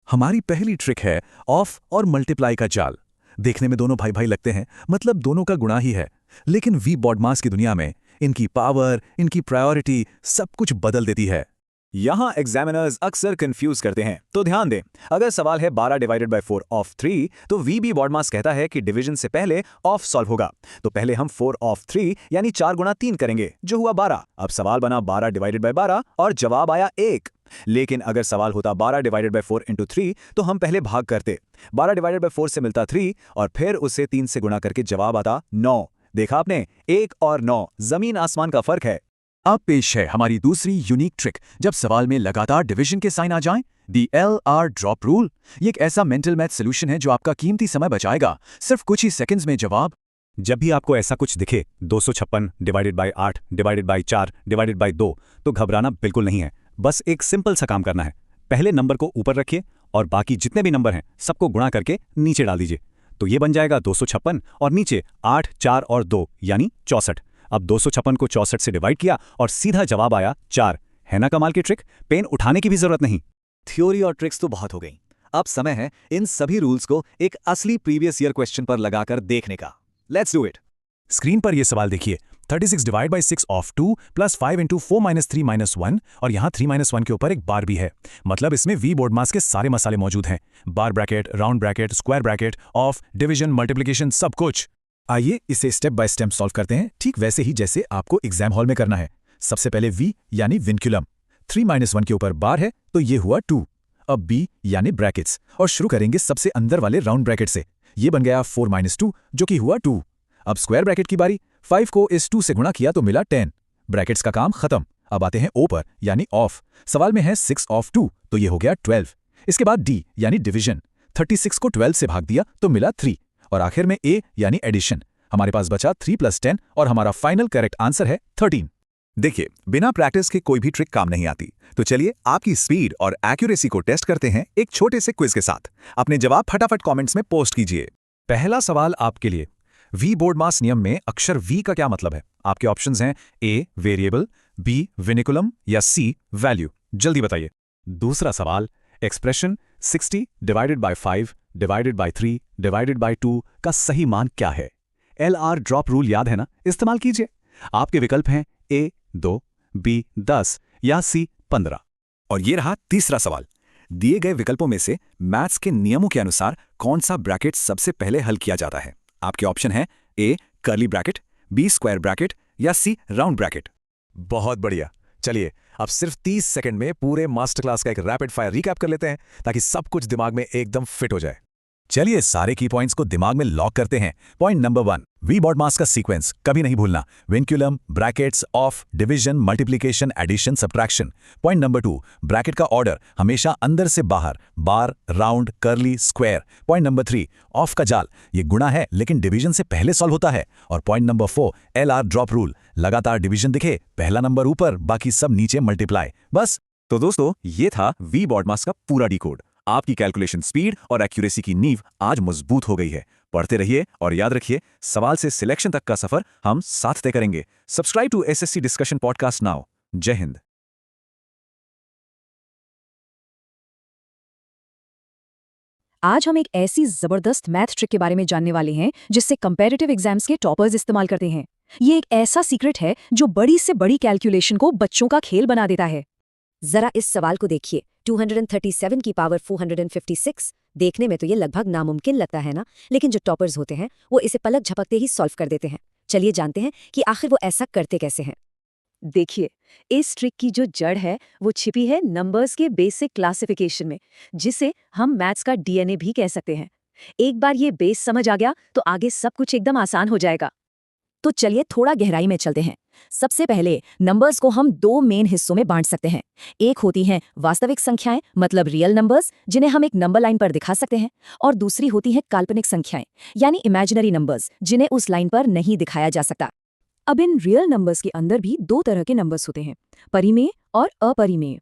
हमारी पहली ट्रिक है ऑफ और मल्टीप्लाई का जाल। देखने में दोनों भाई भाई लगते हैं, मतलब दोनों का गुणा ही है, लेकिन वी बोर्ड मैथ्स की दुनिया में इनकी पावर, इनकी प्रायोरिटी सब कुछ बदल देती है। यहां एग्जामिनर्स अक्सर कंफ्यूज करते हैं, तो ध्यान दें। अगर सवाल है 12 डिवाइडेड बाय 4 ऑफ 3, तो वीबी बोर्ड मैथ्स कहता है कि डिवीजन से पहले ऑफ सॉल्व होगा। तो पहले हम 4 ऑफ 3 यानी 4 गुणा 3 करेंगे, जो हुआ 12। अब सवाल बना 12 डिवाइडेड बाय 12 और जवाब आया 1। लेकिन अगर सवाल होता 12 डिवाइडेड बाय 4 इंटू 3, तो हम पहले भाग करते। 12 डिवाइडेड बाय 4 से मिलता 3 और फिर उसे 3 से गुणा करके जवाब आता 9। देखा आपने, 1 और 9 जमीन आसमान का फर्क है। अब पेश है हमारी दूसरी यूनिक ट्रिक। जब सवाल में लगातार डिवीजन के साइन आ जाएं, दी LR ड्रॉप रूल। ये एक ऐसा मेंटल मैथ सॉल्यूशन है जो आपका कीमती समय बचाएगा, सिर्फ कुछ ही सेकंड्स में जवाब। जब भी आपको ऐसा कुछ दिखे, 256 divided by 8 divided by 4 divided by 2, तो घबराना बिल्कुल नहीं है। बस एक सिंपल सा काम करना है। पहले नंबर को ऊपर रखिए और बाकी जितने भी नंबर हैं सबको गुणा करके नीचे डाल दीजिए। तो ये बन जाएगा 256 और नीचे 8, 4 और 2 यानी 64। अब 256 को 64 से डिवाइड किया और सीधा जवाब आया 4। है ना कमाल की ट्रिक? पेन उठाने की भी जरूरत नहीं। थ्योरी और ट्रिक्स तो बहुत हो गई, अब समय है इन सभी रूल्स को एक असली प्रीवियस ईयर क्वेश्चन पर लगाकर देखने का। Let's do it. स्क्रीन पर यह सवाल देखिए, 36 divide by 6 of 2 plus 5 into 4 minus 3 minus 1, और यहाँ 3 माइनस 1 के ऊपर एक बार भी है। मतलब इसमें वी बोर्ड मैथ्स के सारे मसाले मौजूद हैं। Bar bracket, round bracket, square bracket, of, division, multiplication, सब कुछ। आइए इसे स्टेप बाय स्टेप सॉल्व करते हैं, ठीक वैसे ही जैसे आपको एग्जाम हॉल में करना है। सबसे पहले वी यानी विंकुलम, 3 माइनस 1 के ऊपर बार है तो ये हुआ 2। अब बी यानी ब्रैकेट्स, और शुरू करेंगे सबसे अंदर वाले राउंड ब्रैकेट से। ये बन गया 4 माइनस 2 जो कि हुआ 2। अब स्क्वायर ब्रैकेट की बारी, 5 को इस 2 से गुणा किया तो मिला 10। ब्रैकेट्स का काम खत्म। अब आते हैं ओ पर यानी ऑफ। सवाल में है 6 ऑफ 2, तो ये हो गया 12। इसके बाद डी यानी डिवीजन, 36 को 12 से भाग दिया तो मिला 3। और आखिर में ए यानी एडिशन, हमारे पास बचा 3 + 10 और हमारा फाइनल करेक्ट आंसर है 13। देखिए, बिना प्रैक्टिस के कोई भी ट्रिक काम नहीं आती। तो चलिए आपकी स्पीड और एक्यूरेसी को टेस्ट करते हैं एक छोटे से क्विज के साथ। अपने जवाब फटाफट कमेंट्स में पोस्ट कीजिए। पहला सवाल आपके लिए, वी बोर्ड मास नियम में अक्षर वी का क्या मतलब है? आपके ऑप्शंस हैं ए वेरिएबल, बी विनिकुलम या सी वैल्यू। जल्दी बताइए। दूसरा सवाल, expression 60 divided by 5 divided by 3 divided by 2 का सही मान क्या है? LR ड्रॉप रूल याद है ना? इस्तेमाल कीजिए। आपके विकल्प हैं ए 2, बी 10 या सी 15। और ये रहा तीसरा सवाल, दिए गए विकल्पों में से मैथ्स के नियमों के अनुसार कौन सा ब्रैकेट सबसे पहले हल किया जाता है? आपके ऑप्शन है A curly bracket, B square bracket या सी राउंड ब्रैकेट। बहुत बढ़िया। चलिए अब सिर्फ 30 सेकंड में पूरे मास्टर क्लास का एक रैपिड फायर रिकैप कर लेते हैं ताकि सब कुछ दिमाग में एकदम फिट हो जाए। चलिए सारे की पॉइंट्स को दिमाग में लॉक करते हैं। Point number 1, we BODMAS का सीक्वेंस कभी नहीं भूलना, vinculum, brackets, of, division, multiplication, addition, subtraction. Point number 2, bracket का ऑर्डर हमेशा अंदर से बाहर, bar, round, curly, square. Point number 3, of का जाल, ये गुणा है लेकिन डिवीजन से पहले सॉल्व होता है। और point number 4, LR drop rule, लगातार डिवीजन दिखे, पहला नंबर ऊपर, बाकी सब नीचे मल्टीप्लाई। बस। तो दोस्तों, ये था वी बॉड मास का पूरा डिकोड। आपकी कैलकुलेशन स्पीड और एक्यूरेसी की नींव आज मजबूत हो गई है। पढ़ते रहिए और याद रखिए, सवाल से सिलेक्शन तक का सफर हम साथ तय करेंगे। Subscribe to SSC discussion podcast now. जय हिंद। आज हम एक ऐसी जबरदस्त मैथ ट्रिक के बारे में जानने वाले हैं जिससे कंपैरेटिव एग्जाम्स के टॉपर्स इस्तेमाल करते हैं। ये एक ऐसा सीक्रेट है जो बड़ी से बड़ी कैलकुलेशन को बच्चों का खेल बना देता है। जरा इस सवाल को देखिए, 237 की पावर 456। देखने में तो ये लगभग नामुमकिन लगता है ना, लेकिन जो टॉपर्स होते हैं वो इसे पलक झपकते ही सॉल्व कर देते हैं। चलिए जानते हैं कि आखिर वो ऐसा करते कैसे हैं। देखिए, इस ट्रिक की जो जड़ है वो छिपी है नंबर्स के बेसिक क्लासिफिकेशन में, जिसे हम मैथ्स का DNA भी कह सकते हैं। एक बार ये बेस समझ आ गया तो आगे सब कुछ एकदम आसान हो जाएगा। तो चलिए थोड़ा गहराई में चलते हैं। सबसे पहले नंबर्स को हम 2 मेन हिस्सों में बांट सकते हैं। एक होती हैं वास्तविक संख्याएं, मतलब रियल नंबर्स, जिन्हें हम एक नंबर लाइन पर दिखा सकते हैं, और दूसरी होती हैं काल्पनिक संख्याएं, यानी इमेजिनरी नंबर्स, जिन्हें उस लाइन पर नहीं दिखाया जा सकता। अब इन रियल नंबर्स के अंदर भी 2 तरह के नंबर्स होते हैं, परिमेय और अपरिमेय।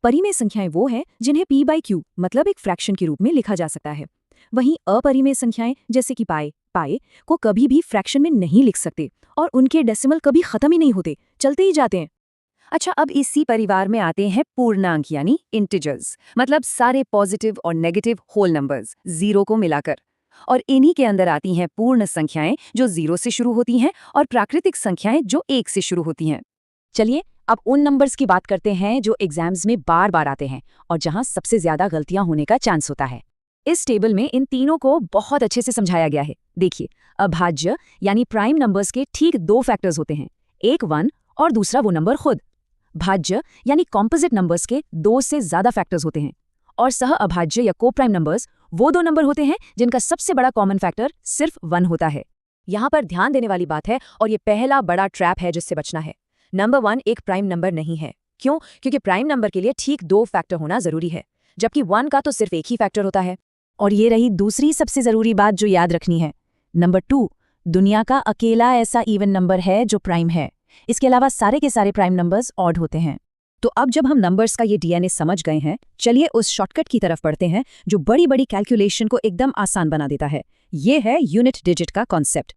परिमेय संख्याएं वो हैं जिन्हें p/q, मतलब एक फ्रैक्शन के रूप में लिखा जा सकता है। वहीं अपरिमेय संख्याएं जैसे कि पाई को कभी भी फ्रैक्शन में नहीं लिख सकते, और उनके डेसिमल कभी खत्म ही नहीं होते, चलते ही जाते हैं। अच्छा, अब इसी परिवार में आते हैं पूर्णांक यानी इंटिजर्स, मतलब सारे पॉजिटिव और नेगेटिव होल नंबर्स, 0 को मिलाकर। और इन्हीं के अंदर आती हैं पूर्ण संख्याएं जो 0 से शुरू होती हैं, और प्राकृतिक संख्याएं जो 1 से शुरू होती हैं। चलिए अब उन नंबर्स की बात करते हैं जो एग्जाम्स में बार बार आते हैं और जहां सबसे ज्यादा गलतियां होने का चांस होता है। इस टेबल में इन तीनों को बहुत अच्छे से समझाया गया है। देखिए, अभाज्य यानी प्राइम नंबर्स के ठीक 2 फैक्टर्स होते हैं, एक 1 और दूसरा वो नंबर खुद। भाज्य यानी कॉम्पोजिट नंबर्स के 2 से ज्यादा फैक्टर्स होते हैं, और सह अभाज्य या कोप्राइम नंबर्स वो 2 नंबर होते हैं जिनका सबसे बड़ा कॉमन फैक्टर सिर्फ 1 होता है। यहाँ पर ध्यान देने वाली बात है, और ये पहला बड़ा ट्रैप है जिससे बचना है। नंबर 1 एक प्राइम नंबर नहीं है। क्यों? क्योंकि प्राइम नंबर के लिए ठीक 2 फैक्टर होना जरूरी है, जबकि 1 का तो सिर्फ एक ही फैक्टर होता है। और ये रही दूसरी सबसे जरूरी बात जो याद रखनी है। नंबर 2 दुनिया का अकेला ऐसा इवन नंबर है जो प्राइम है। इसके अलावा सारे के सारे प्राइम नंबर्स ऑड होते हैं। तो अब जब हम नंबर्स का ये DNA समझ गए हैं, चलिए उस शॉर्टकट की तरफ पढ़ते हैं जो बड़ी बड़ी कैलकुलेशन को एकदम आसान बना देता है। ये है यूनिट डिजिट का कॉन्सेप्ट।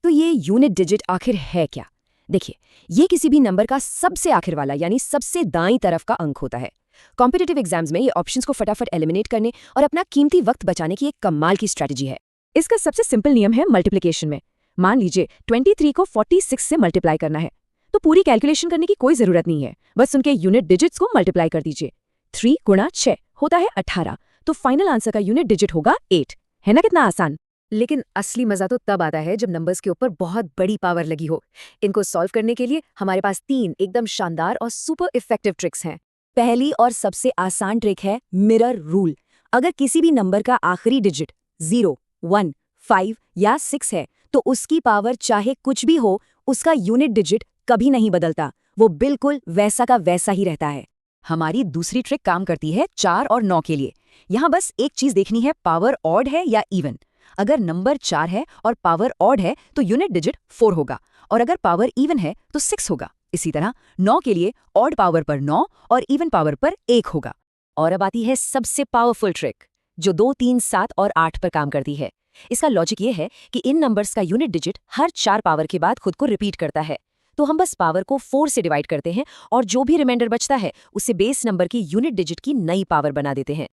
तो ये यूनिट डिजिट आखिर है क्या? देखिए, ये किसी भी नंबर का सबसे आखिर वाला यानी सबसे दाईं तरफ का अंक होता है। कॉम्पिटिटिव एग्जाम्स में ये ऑप्शंस को फटाफट एलिमिनेट करने और अपना कीमती वक्त बचाने की एक कमाल की स्ट्रैटेजी है। इसका सबसे सिंपल नियम है मल्टीप्लिकेशन में। मान लीजिए 23 को 46 से मल्टीप्लाई करना है, तो पूरी कैलकुलेशन करने की कोई जरूरत नहीं है, बस उनके यूनिट डिजिट्स को मल्टीप्लाई कर दीजिए। 3 गुणा 6 होता है 18, तो फाइनल आंसर का यूनिट डिजिट होगा 8। है ना कितना आसान? लेकिन असली मजा तो तब आता है जब नंबर्स के ऊपर बहुत बड़ी पावर लगी हो। इनको सॉल्व करने के लिए हमारे पास 3 एकदम शानदार और सुपर इफेक्टिव ट्रिक्स हैं। पहली और सबसे आसान ट्रिक है मिरर रूल। अगर किसी भी नंबर का आखिरी डिजिट 0, 1, 5 या 6 है, तो उसकी पावर चाहे कुछ भी हो, उसका यूनिट डिजिट कभी नहीं बदलता। वो बिल्कुल वैसा का वैसा ही रहता है। हमारी दूसरी ट्रिक काम करती है 4 और 9 के लिए। यहाँ बस एक चीज देखनी है, पावर ऑड है या इवन। अगर नंबर 4 है और पावर ऑड है तो यूनिट डिजिट 4 होगा, और अगर पावर इवन है तो 6 होगा। इसी तरह 9 के लिए ऑड पावर पर 9 और इवन पावर पर 1 होगा। और अब आती है सबसे पावरफुल ट्रिक, जो 2, 3, 7 और 8 पर काम करती है। इसका लॉजिक ये है कि इन नंबर्स का यूनिट डिजिट हर 4 पावर के बाद खुद को रिपीट करता है। तो हम बस पावर को 4 से डिवाइड करते हैं और जो भी रिमाइंडर बचता है उसे बेस नंबर की यूनिट डिजिट की नई पावर बना देते हैं।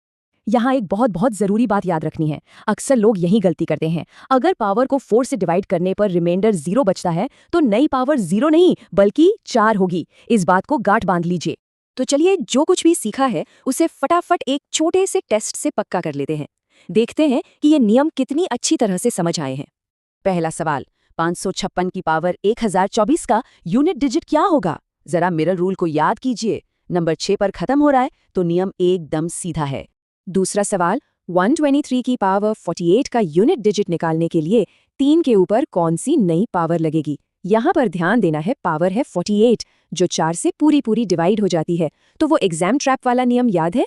यहाँ एक बहुत बहुत जरूरी बात याद रखनी है, अक्सर लोग यही गलती करते हैं। अगर पावर को 4 से डिवाइड करने पर रिमाइंडर 0 बचता है तो नई पावर 0 नहीं बल्कि 4 होगी। इस बात को गांठ बांध लीजिए। तो चलिए, जो कुछ भी सीखा है उसे फटाफट एक छोटे से टेस्ट से पक्का कर लेते हैं। देखते हैं कि ये नियम कितनी अच्छी तरह से समझ आए हैं। पहला सवाल, 556 की पावर 1024 का यूनिट डिजिट क्या होगा? जरा मिरर रूल को याद कीजिए। नंबर 6 पर खत्म हो रहा है तो नियम एकदम सीधा है। दूसरा सवाल, 123 की पावर 48 का यूनिट डिजिट निकालने के लिए 3 के ऊपर कौन सी नई पावर लगेगी? यहाँ पर ध्यान देना है, पावर है 48 जो 4 से पूरी पूरी डिवाइड हो जाती है। तो वो एग्जाम ट्रैप वाला नियम याद है?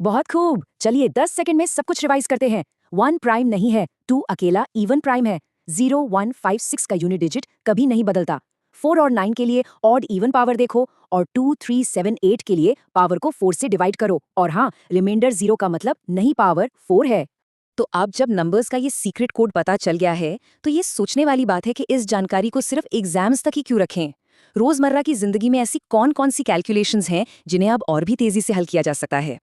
बहुत खूब। चलिए 10 सेकंड में सब कुछ रिवाइज करते हैं। 1 प्राइम नहीं है, 2 अकेला इवन प्राइम है। 0, 1, 5, 6 का यूनिट डिजिट कभी नहीं बदलता। 4 और 9 के लिए ऑड इवन पावर देखो, और 2, 3, 7, 8 के लिए पावर को 4 से डिवाइड करो। और हाँ, रिमाइंडर 0 का मतलब नई पावर 4 है। तो अब जब नंबर्स का ये सीक्रेट कोड पता चल गया है तो ये सोचने वाली बात है कि इस जानकारी को सिर्फ एग्जाम्स तक ही क्यों रखें। रोजमर्रा की जिंदगी में ऐसी कौन कौन सी कैलकुलेशंस हैं जिन्हें अब और भी तेजी से हल किया जा सकता है।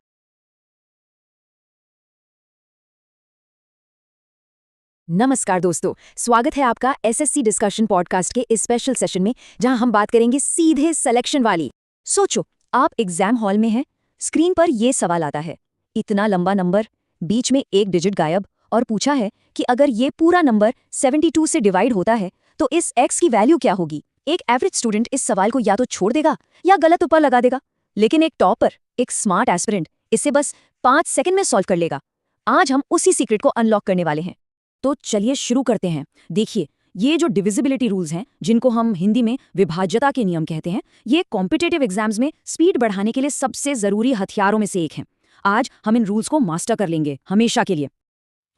नमस्कार दोस्तों, स्वागत है आपका एसएससी डिस्कशन पॉडकास्ट के इस स्पेशल सेशन में, जहां हम बात करेंगे सीधे सिलेक्शन वाली। सोचो, आप एग्जाम हॉल में हैं, स्क्रीन पर यह सवाल आता है, इतना लंबा नंबर, बीच में एक डिजिट गायब, और पूछा है कि अगर ये पूरा नंबर 72 से डिवाइड होता है तो इस x की वैल्यू क्या होगी। एक एवरेज स्टूडेंट इस सवाल को या तो छोड़ देगा या गलत ऊपर लगा देगा, लेकिन एक टॉपर, एक स्मार्ट एस्पिरेंट इसे बस 5 सेकंड में सॉल्व कर लेगा। आज हम उसी सीक्रेट को अनलॉक करने वाले हैं। तो चलिए शुरू करते हैं। देखिए, ये जो डिविजिबिलिटी रूल्स हैं, जिनको हम हिंदी में विभाज्यता के नियम कहते हैं, ये कॉम्पिटिटिव एग्जाम्स में स्पीड बढ़ाने के लिए सबसे जरूरी हथियारों में से एक हैं। आज हम इन रूल्स को मास्टर कर लेंगे हमेशा के लिए।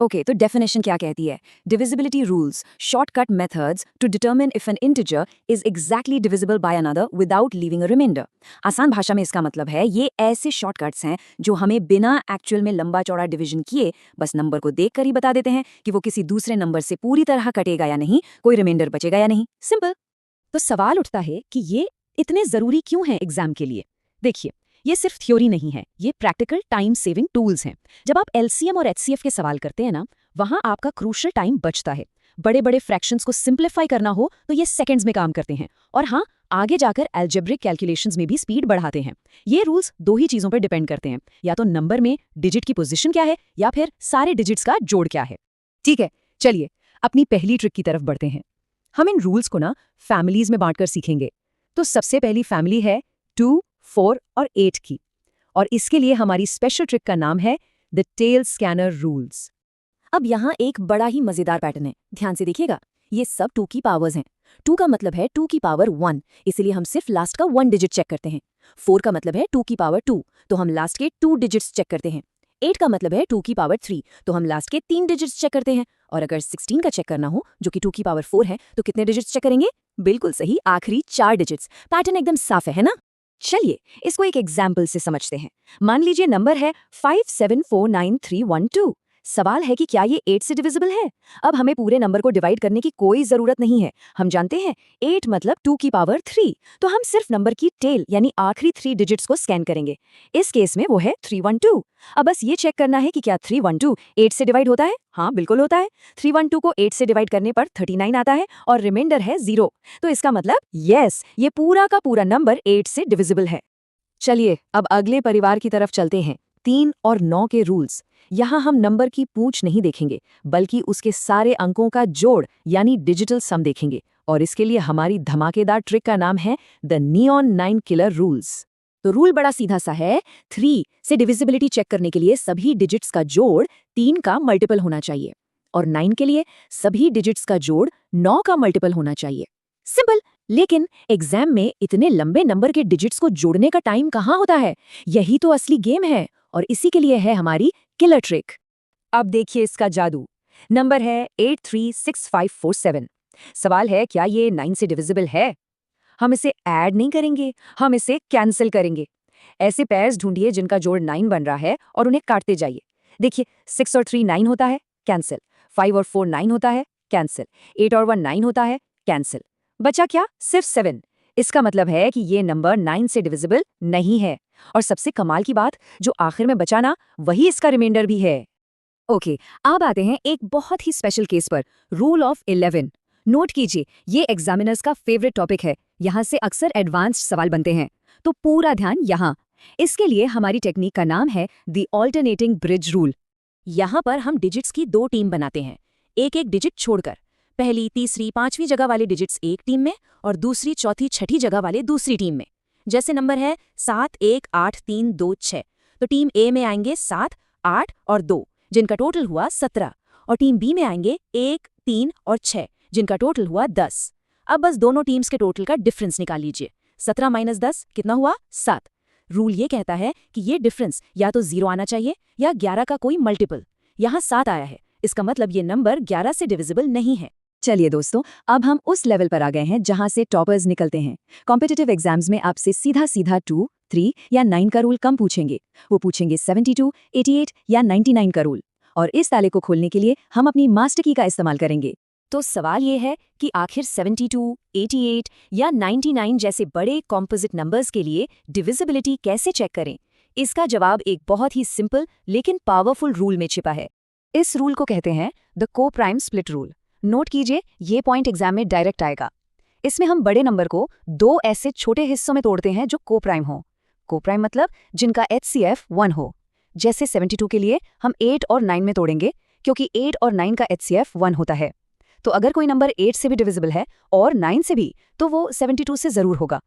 ओके, तो डेफिनेशन क्या कहती है? Divisibility rules, shortcut methods to determine if an integer is exactly divisible by another without leaving a remainder. आसान भाषा में इसका मतलब है, ये ऐसे शॉर्टकट्स हैं जो हमें बिना एक्चुअल में लंबा चौड़ा डिवीजन किए बस नंबर को देखकर ही बता देते हैं कि वो किसी दूसरे नंबर से पूरी तरह कटेगा या नहीं, कोई रिमाइंडर बचेगा या नहीं। सिंपल। तो सवाल उठता है कि ये इतने जरूरी क्यों हैं एग्जाम के लिए? देखिए, ये सिर्फ थ्योरी नहीं है, ये प्रैक्टिकल टाइम सेविंग टूल्स हैं। जब आप एलसीएम और एचसीएफ के सवाल करते हैं ना, वहां आपका क्रूशियल टाइम बचता है। बड़े बड़े फ्रैक्शंस को सिंप्लीफाई करना हो तो ये सेकंड्स में काम करते हैं, और हाँ, आगे जाकर अलजेब्रिक कैलकुलेशंस में भी स्पीड बढ़ाते हैं। ये रूल्स 2 ही चीजों पर डिपेंड करते हैं, या तो नंबर में डिजिट की पोजीशन क्या है या फिर सारे डिजिट्स का जोड़ क्या है। ठीक है, चलिए अपनी पहली ट्रिक की तरफ बढ़ते हैं। हम इन रूल्स को ना फैमिलीज में बांटकर सीखेंगे। तो सबसे पहली फैमिली है 2, 4 और 8 की, और इसके लिए हमारी स्पेशल ट्रिक का नाम है द टेल स्कैनर रूल्स। अब यहाँ एक बड़ा ही मजेदार पैटर्न है, ध्यान से देखिएगा। ये सब 2 की पावर्स हैं। 2 का मतलब है 2 की पावर 1, इसीलिए हम सिर्फ लास्ट का 1 डिजिट चेक करते हैं। 4 का मतलब है 2 की पावर 2, तो हम लास्ट के 2 डिजिट्स चेक करते हैं। 8 का मतलब है 2 की पावर 3, तो हम लास्ट के 3 डिजिट्स चेक करते हैं। और अगर 16 का चेक करना हो, जो कि 2 की पावर 4 है, तो कितने डिजिट्स चेक करेंगे? बिल्कुल सही, आखिरी 4 डिजिट्स। पैटर्न एकदम साफ है ना? चलिए इसको एक एग्जाम्पल से समझते हैं। मान लीजिए नंबर है 57493112। सवाल है कि क्या ये 8 से डिविजिबल है? अब हमें पूरे नंबर को डिवाइड करने की कोई जरूरत नहीं है। हम जानते हैं 8 मतलब 2 की पावर 3, तो हम सिर्फ नंबर की टेल यानी आखिरी 3 डिजिट्स को स्कैन करेंगे। इस केस में वो है 312। अब बस ये चेक करना है कि क्या 312 8 से डिवाइड होता है? हाँ, बिल्कुल होता है। 312 को 8 से डिवाइड करने पर 39 आता है और रिमाइंडर है 0। तो इसका मतलब यस, ये पूरा का पूरा नंबर 8 से डिविजिबल है। चलिए अब अगले परिवार की तरफ चलते हैं, 3 और 9 के रूल्स। यहाँ हम नंबर की पूंछ नहीं देखेंगे, बल्कि उसके सारे अंकों का जोड़ यानी डिजिटल सम देखेंगे। और इसके लिए हमारी धमाकेदार ट्रिक का नाम है द नियॉन 9 किलर रूल्स। तो रूल बड़ा सीधा सा है, 3 से डिविजिबिलिटी चेक करने के लिए सभी डिजिट्स का जोड़ 3 का मल्टीपल होना चाहिए, और 9 के लिए सभी डिजिट्स का जोड़ 9 का मल्टीपल होना चाहिए। सिंपल, लेकिन एग्जाम में इतने लंबे नंबर के डिजिट्स को जोड़ने का टाइम कहाँ होता है? यही तो असली गेम है और इसी के लिए है हमारी किलर ट्रिक। अब देखिए इसका जादू। नंबर है 836547। सवाल है क्या ये 9 से डिविजिबल है? हम इसे ऐड नहीं करेंगे, हम इसे कैंसिल करेंगे। ऐसे पेयर्स ढूंढिए जिनका जोड़ 9 बन रहा है और उन्हें काटते जाइए। देखिए 6 और 3 9 होता है, कैंसिल। 5 और 4 9 होता है, कैंसिल। 8 और 1 9 होता है, कैंसिल। बचा क्या? सिर्फ 7। इसका मतलब है कि ये नंबर 9 से डिविजिबल नहीं है। और सबसे कमाल की बात, जो आखिर में बचा ना, वही इसका रिमाइंडर भी है। ओके, अब आते हैं एक बहुत ही स्पेशल केस पर, रूल ऑफ 11। नोट कीजिए, ये एग्जामिनर्स का फेवरेट टॉपिक है। यहाँ से अक्सर एडवांस्ड सवाल बनते हैं, तो पूरा ध्यान यहाँ। इसके लिए हमारी टेक्निक का नाम है द ऑल्टरनेटिंग ब्रिज रूल। यहाँ पर हम डिजिट्स की 2 टीम बनाते हैं, एक एक डिजिट छोड़कर। पहली, तीसरी, 5वीं जगह वाले डिजिट्स एक टीम में और दूसरी, चौथी, छठी जगह वाले दूसरी टीम में। जैसे नंबर है 7 1 8 3 2 6, तो टीम ए में आएंगे 7 8 और 2, जिनका टोटल हुआ 17, और टीम बी में आएंगे 1 3 और 6, जिनका टोटल हुआ 10। अब बस दोनों टीम्स के टोटल का डिफरेंस निकाल लीजिए। 17 माइनस 10 कितना हुआ? 7। रूल ये कहता है कि ये डिफरेंस या तो 0 आना चाहिए या 11 का कोई मल्टीपल। यहाँ 7 आया है, इसका मतलब ये नंबर 11 से डिविजिबल नहीं है। चलिए दोस्तों, अब हम उस लेवल पर आ गए हैं जहां से टॉपर्स निकलते हैं। कॉम्पिटिटिव एग्जाम्स में आपसे सीधा सीधा 2, 3 या 9 का रूल कम पूछेंगे। वो पूछेंगे 72, 88 या 99 का रूल। और इस ताले को खोलने के लिए हम अपनी मास्टर की का इस्तेमाल करेंगे। तो सवाल ये है कि आखिर 72, 88 या 99 जैसे बड़े कॉम्पोजिट नंबर्स के लिए डिविजिबिलिटी कैसे चेक करें? इसका जवाब एक बहुत ही सिंपल लेकिन पावरफुल रूल में छिपा है। इस रूल को कहते हैं the co-prime split rule. Note कीजिए, ये पॉइंट एग्जाम में डायरेक्ट आएगा। इसमें हम बड़े नंबर को 2 ऐसे छोटे हिस्सों में तोड़ते हैं जो को-प्राइम हो। को-प्राइम मतलब जिनका HCF 1 हो। जैसे 72 के लिए हम 8 और 9 में तोड़ेंगे, क्योंकि 8 और 9 का HCF 1 होता है। तो अगर कोई नंबर 8 से भी डिविजिबल है और 9 से भी, तो वो 72 से जरूर होगा।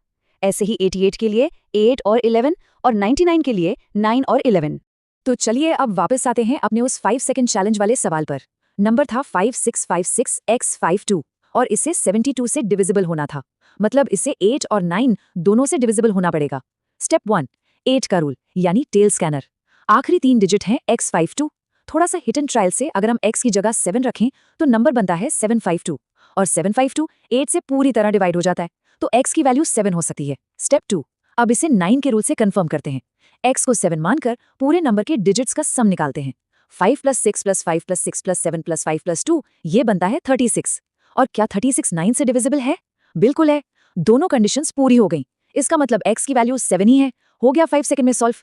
ऐसे ही 88 के लिए 8 और 11 और 99 के लिए 9 और 11। तो चलिए अब वापस आते हैं अपने उस 5 सेकंड चैलेंज वाले सवाल पर। नंबर था 5656x52 और इसे 72 से डिविजिबल होना था। मतलब इसे 8 और 9 दोनों से डिविजिबल होना पड़ेगा। स्टेप 1, 8 का रूल यानी टेल स्कैनर। आखिरी 3 डिजिट हैं x52। थोड़ा सा हिट एंड ट्रायल से अगर हम x की जगह 7 रखें तो नंबर बनता है 752, और 752 8 से पूरी तरह डिवाइड हो जाता है, तो x की वैल्यू 7 हो सकती है। स्टेप 2, अब इसे 9 के रूल से कंफर्म करते हैं। x को 7 मानकर पूरे नंबर के डिजिट्स का सम निकालते हैं। 5 + 6 + 5 + 6 + 7 + 5 + 2, ये बनता है 36। और क्या 36 9 से डिविजिबल है? बिल्कुल है। दोनों कंडीशंस पूरी हो गई। इसका मतलब x की वैल्यू 7 ही है। हो गया 5 सेकंड में सॉल्व।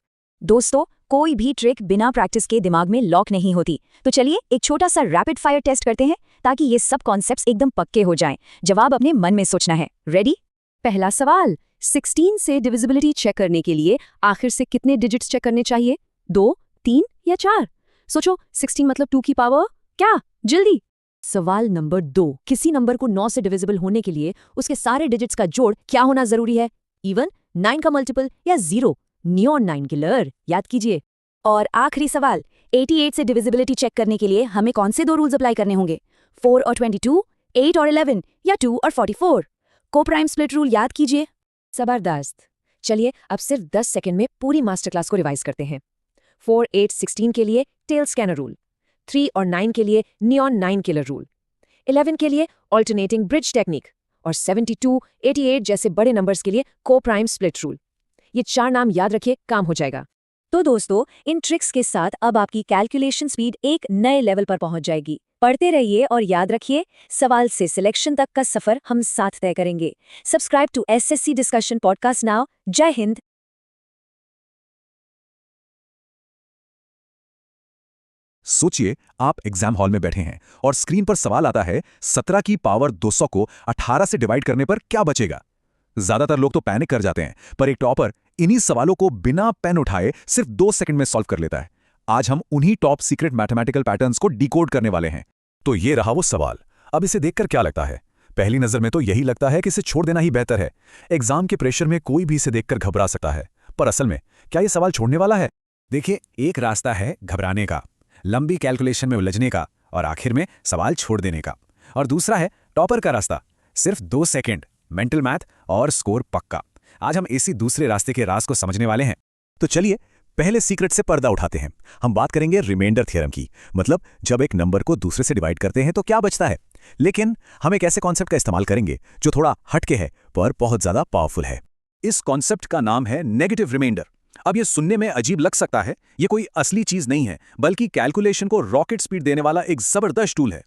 दोस्तों, कोई भी ट्रिक बिना प्रैक्टिस के दिमाग में लॉक नहीं होती। तो चलिए एक छोटा सा रैपिड फायर टेस्ट करते हैं, ताकि ये सब कॉन्सेप्ट्स एकदम पक्के हो जाएं। जवाब अपने मन में सोचना है। रेडी? पहला सवाल, 16 से डिविजिबिलिटी चेक करने के लिए आखिर से कितने डिजिट्स चेक करने चाहिए? 2, 3 या 4? सोचो, 16 मतलब 2 की पावर क्या? जल्दी। सवाल नंबर 2, किसी नंबर को 9 से डिविजिबल होने के लिए उसके सारे डिजिट्स का जोड़ क्या होना जरूरी है? इवन, 9 का मल्टीपल या 0? नियॉन 9 किलर, याद कीजिए। और आखिरी सवाल, 88 से डिविजिबिलिटी चेक करने के लिए हमें कौन से 2 रूल्स अप्लाई करने होंगे? 4 और 22, 8 और 11 या 2 और 44? को-प्राइम स्प्लिट रूल याद कीजिए। जबरदस्त। चलिए अब सिर्फ 10 सेकंड में पूरी मास्टर क्लास को रिवाइज करते हैं। 4, 8, 16 के लिए टेल स्कैनर रूल, 3 और 9 के लिए नियॉन 9 किलर रूल, 11 के लिए ऑल्टरनेटिंग ब्रिज टेक्निक, और 72, 88 जैसे बड़े नंबर्स के लिए को-प्राइम स्प्लिट रूल। ये 4 नाम याद रखिए, काम हो जाएगा। तो दोस्तों, इन ट्रिक्स के साथ अब आपकी कैलकुलेशन स्पीड एक नए लेवल पर पहुंच जाएगी। पढ़ते रहिए और याद रखिए, सवाल से सिलेक्शन तक का सफर हम साथ तय करेंगे। Subscribe to SSC discussion podcast now. जय हिंद। सोचिए, आप एग्जाम हॉल में बैठे हैं और स्क्रीन पर सवाल आता है 17 की पावर 200 को 18 से डिवाइड करने पर क्या बचेगा। ज्यादातर लोग तो पैनिक कर जाते हैं, पर एक टॉपर इन्हीं सवालों को बिना पेन उठाए सिर्फ 2 सेकंड में सॉल्व कर लेता है। आज हम उन्हीं टॉप सीक्रेट मैथमेटिकल पैटर्न्स को डिकोड करने वाले हैं। तो ये रहा वो सवाल। अब इसे देखकर क्या लगता है? पहली नजर में तो यही लगता है कि इसे छोड़ देना ही बेहतर है। एग्जाम के प्रेशर में कोई भी इसे देखकर घबरा सकता है, पर असल में क्या ये सवाल छोड़ने वाला है? देखिए, एक रास्ता है घबराने का, लंबी कैलकुलेशन में उलझने का और आखिर में सवाल छोड़ देने का, और दूसरा है टॉपर का रास्ता, सिर्फ 2 सेकंड मेंटल मैथ और स्कोर पक्का। आज हम इसी दूसरे रास्ते के राज को समझने वाले हैं। तो चलिए पहले सीक्रेट से पर्दा उठाते हैं। हम बात करेंगे रिमाइंडर थ्योरम की, मतलब जब एक नंबर को दूसरे से डिवाइड करते हैं तो क्या बचता है। लेकिन हम एक ऐसे कॉन्सेप्ट का इस्तेमाल करेंगे जो थोड़ा हटके है पर बहुत ज्यादा पावरफुल है। इस कॉन्सेप्ट का नाम है नेगेटिव रिमाइंडर। अब ये सुनने में अजीब लग सकता है, ये कोई असली चीज नहीं है, बल्कि कैलकुलेशन को रॉकेट स्पीड देने वाला एक जबरदस्त टूल है।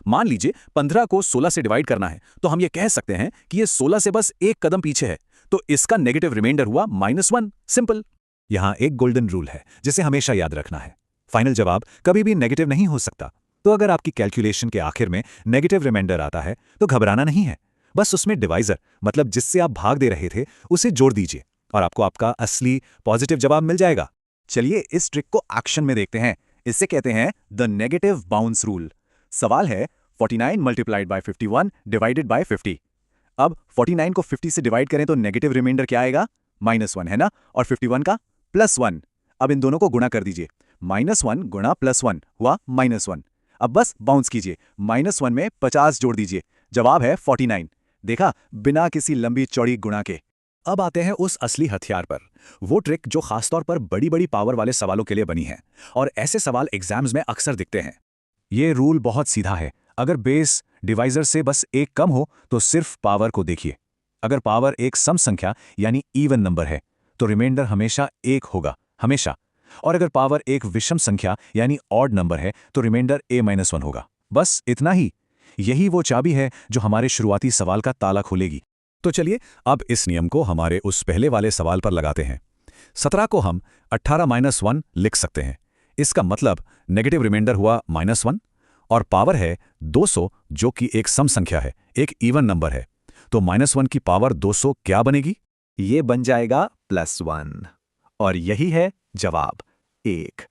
मान लीजिए 15 को 16 से डिवाइड करना है, तो हम ये कह सकते हैं कि ये 16 से बस एक कदम पीछे है, तो इसका नेगेटिव रिमाइंडर हुआ -1। सिंपल। यहां एक गोल्डन रूल है जिसे हमेशा याद रखना है। फाइनल जवाब कभी भी नेगेटिव नहीं हो सकता। तो अगर आपकी कैलकुलेशन के आखिर में नेगेटिव रिमाइंडर आता है तो घबराना नहीं है, बस उसमें डिवाइजर, मतलब जिससे आप भाग दे रहे थे, उसे जोड़ दीजिए और आपको आपका असली पॉजिटिव जवाब मिल जाएगा। चलिए इस ट्रिक को एक्शन में देखते हैं। इसे कहते हैं द नेगेटिव बाउंस रूल। सवाल है 49 मल्टीप्लाइड बाय 51 डिवाइडेड बाय 50। अब 49 को 50 से डिवाइड करें तो नेगेटिव रिमाइंडर क्या आएगा? -1 है ना, और 51 का +1। अब इन दोनों को गुणा कर दीजिए। -1 गुणा +1 हुआ -1। अब बस बाउंस कीजिए, -1 में 50 जोड़ दीजिए, जवाब है 49। देखा, बिना किसी लंबी चौड़ी गुणा के। अब आते हैं उस असली हथियार पर, वो ट्रिक जो खासतौर पर बड़ी बड़ी पावर वाले सवालों के लिए बनी है, और ऐसे सवाल एग्जाम्स में अक्सर दिखते हैं। ये रूल बहुत सीधा है। अगर बेस डिवाइजर से बस एक कम हो तो सिर्फ पावर को देखिए। अगर पावर एक सम संख्या यानी इवन नंबर है तो रिमाइंडर हमेशा 1 होगा, हमेशा। और अगर पावर एक विषम संख्या यानी ऑड नंबर है तो रिमाइंडर a-1 होगा। बस इतना ही। यही वो चाबी है जो हमारे शुरुआती सवाल का ताला खोलेगी। तो चलिए अब इस नियम को हमारे उस पहले वाले सवाल पर लगाते हैं। 17 को हम 18-1 लिख सकते हैं। इसका मतलब नेगेटिव रिमाइंडर हुआ -1 और पावर है 200, जो कि एक सम संख्या है, एक इवन नंबर है। तो -1 की पावर 200 क्या बनेगी? ये बन जाएगा +1। और यही है जवाब, 1।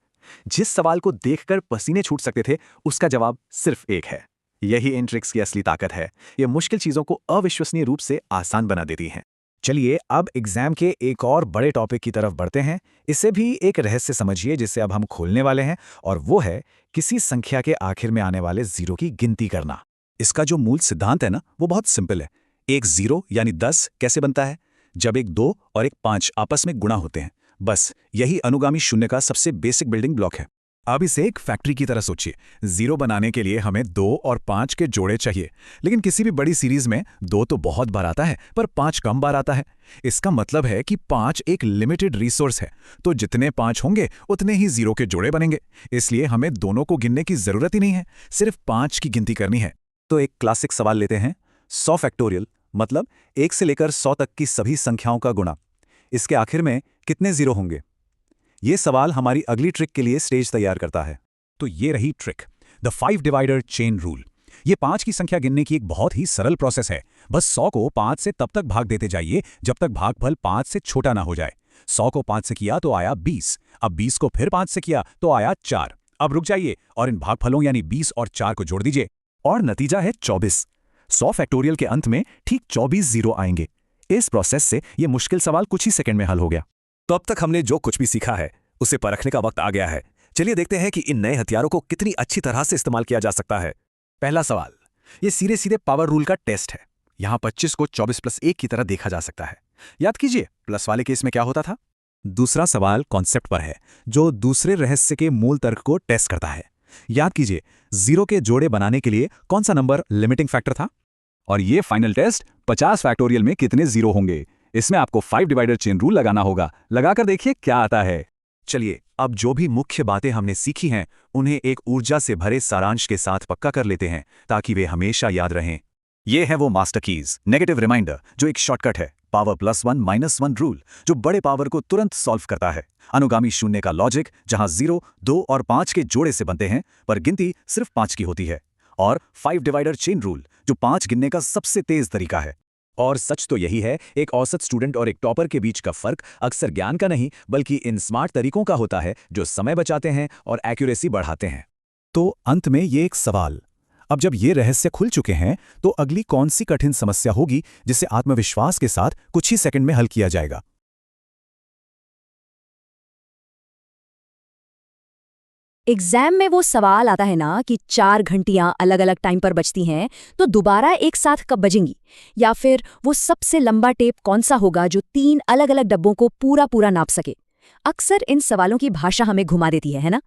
जिस सवाल को देखकर पसीने छूट सकते थे, उसका जवाब सिर्फ 1 है। यही इन ट्रिक्स की असली ताकत है। ये मुश्किल चीजों को अविश्वसनीय रूप से आसान बना देती हैं। चलिए अब एग्जाम के एक और बड़े टॉपिक की तरफ बढ़ते हैं। इसे भी एक रहस्य समझिए जिसे अब हम खोलने वाले हैं, और वो है किसी संख्या के आखिर में आने वाले जीरो की गिनती करना। इसका जो मूल सिद्धांत है ना, वो बहुत सिंपल है। एक 0 यानी 10 कैसे बनता है? जब एक 2 और एक 5 आपस में गुणा होते हैं। बस यही अनुगामी शून्य का सबसे बेसिक बिल्डिंग ब्लॉक है। अब इसे एक फैक्ट्री की तरह सोचिए। 0 बनाने के लिए हमें 2 और 5 के जोड़े चाहिए, लेकिन किसी भी बड़ी सीरीज में 2 तो बहुत बार आता है पर 5 कम बार आता है। इसका मतलब है कि 5 एक लिमिटेड रिसोर्स है, तो जितने 5 होंगे उतने ही 0 के जोड़े बनेंगे। इसलिए हमें दोनों को गिनने की जरूरत ही नहीं है, सिर्फ 5 की गिनती करनी है। तो एक क्लासिक सवाल लेते हैं, 100 फैक्टोरियल, मतलब 1 से लेकर 100 तक की सभी संख्याओं का गुणा। इसके आखिर में कितने 0 होंगे? ये सवाल हमारी अगली ट्रिक के लिए स्टेज तैयार करता है। तो ये रही trick, the 5 divider chain rule. ये 5 की संख्या गिनने की एक बहुत ही सरल प्रोसेस है। बस 100 को 5 से तब तक भाग देते जाइए जब तक भागफल 5 से छोटा ना हो जाए। 100 को 5 से किया तो आया 20, अब 20 को फिर 5 से किया तो आया 4। अब रुक जाइए और इन भागफलों यानी 20 और 4 को जोड़ दीजिए, और नतीजा है 24। 100 फैक्टोरियल के अंत में ठीक 24 जीरो आएंगे। इस प्रोसेस से ये मुश्किल सवाल कुछ ही सेकंड में हल हो गया। तो अब तक हमने जो कुछ भी सीखा है उसे परखने का वक्त आ गया है। चलिए देखते हैं कि इन नए हथियारों को कितनी अच्छी तरह से इस्तेमाल किया जा सकता है। पहला सवाल, ये सीधे सीधे पावर रूल का टेस्ट है। यहां 25 को 24 + 1 की तरह देखा जा सकता है। याद कीजिए प्लस वाले केस में क्या होता था। दूसरा सवाल कॉन्सेप्ट पर है, जो दूसरे रहस्य के मूल तर्क को टेस्ट करता है। याद कीजिए 0 के जोड़े बनाने के लिए कौन सा नंबर लिमिटिंग फैक्टर था। और ये फाइनल टेस्ट 50 फैक्टोरियल में कितने 0 होंगे। इसमें आपको 5 डिवाइडर चेन रूल लगाना होगा। लगाकर देखिए क्या आता है। चलिए अब जो भी मुख्य बातें हमने सीखी हैं उन्हें एक ऊर्जा से भरे सारांश के साथ पक्का कर लेते हैं, ताकि वे हमेशा याद रहें। ये है वो मास्टर कीज, नेगेटिव रिमाइंडर, जो एक शॉर्टकट है। पावर +1 -1 रूल, जो बड़े पावर को तुरंत सॉल्व करता है। अनुगामी शून्य का लॉजिक, जहां 0, 2 और 5 के जोड़े से बनते हैं पर गिनती सिर्फ 5 की होती है। और 5 डिवाइडर चेन रूल, जो 5 गिनने का सबसे तेज तरीका है। और सच तो यही है, एक औसत स्टूडेंट और एक टॉपर के बीच का फर्क अक्सर ज्ञान का नहीं बल्कि इन स्मार्ट तरीकों का होता है, जो समय बचाते हैं और एक्यूरेसी बढ़ाते हैं। तो अंत में ये एक सवाल, अब जब ये रहस्य खुल चुके हैं तो अगली कौन सी कठिन समस्या होगी जिसे आत्मविश्वास के साथ कुछ ही सेकंड में हल किया जाएगा। एग्जाम में वो सवाल आता है ना कि 4 घंटियां अलग अलग टाइम पर बचती हैं, तो दोबारा एक साथ कब बजेंगी? या फिर वो सबसे लंबा टेप कौन सा होगा जो 3 अलग अलग डब्बों को पूरा पूरा नाप सके? अक्सर इन सवालों की भाषा हमें घुमा देती है ना?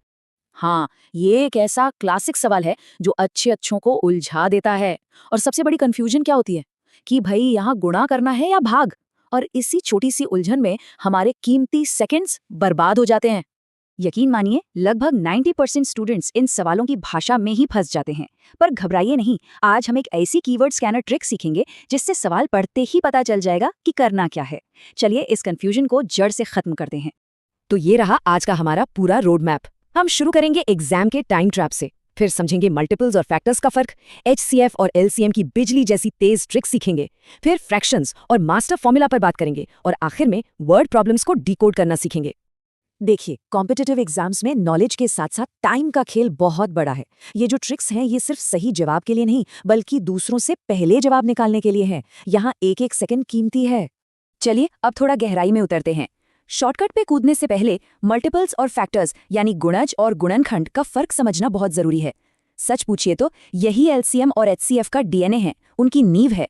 हाँ, ये एक ऐसा क्लासिक सवाल है जो अच्छों को उलझा देता है। और सबसे बड़ी कंफ्यूजन क्या होती है कि भाई यहाँ गुणा करना है या भाग? और इसी छोटी सी उलझन में हमारे कीमती सेकंड्स बर्बाद हो जाते हैं। यकीन मानिए, लगभग 90% स्टूडेंट्स इन सवालों की भाषा में ही फंस जाते हैं। पर घबराइए नहीं, आज हम एक ऐसी कीवर्ड स्कैनर ट्रिक सीखेंगे जिससे सवाल पढ़ते ही पता चल जाएगा कि करना क्या है। चलिए इस कंफ्यूजन को जड़ से खत्म करते हैं। तो ये रहा आज का हमारा पूरा रोड मैप। हम शुरू करेंगे एग्जाम के टाइम ट्रैप से, फिर समझेंगे मल्टीपल्स और फैक्टर्स का फर्क, एचसीएफ और एलसीएम की बिजली जैसी तेज ट्रिक सीखेंगे, फिर फ्रैक्शंस और मास्टर फॉर्मूला पर बात करेंगे, और आखिर में वर्ड प्रॉब्लम्स को डिकोड करना सीखेंगे। देखिए, कॉम्पिटिटिव एग्जाम्स में नॉलेज के साथ साथ टाइम का खेल बहुत बड़ा है। ये जो ट्रिक्स हैं ये सिर्फ सही जवाब के लिए नहीं, बल्कि दूसरों से पहले जवाब निकालने के लिए है। यहाँ एक एक सेकंड कीमती है। चलिए अब थोड़ा गहराई में उतरते हैं। शॉर्टकट पे कूदने से पहले मल्टीपल्स और फैक्टर्स यानी गुणज और गुणनखंड का फर्क समझना बहुत जरूरी है। सच पूछिए तो यही एलसीएम और एचसीएफ का डीएनए है, उनकी नींव है।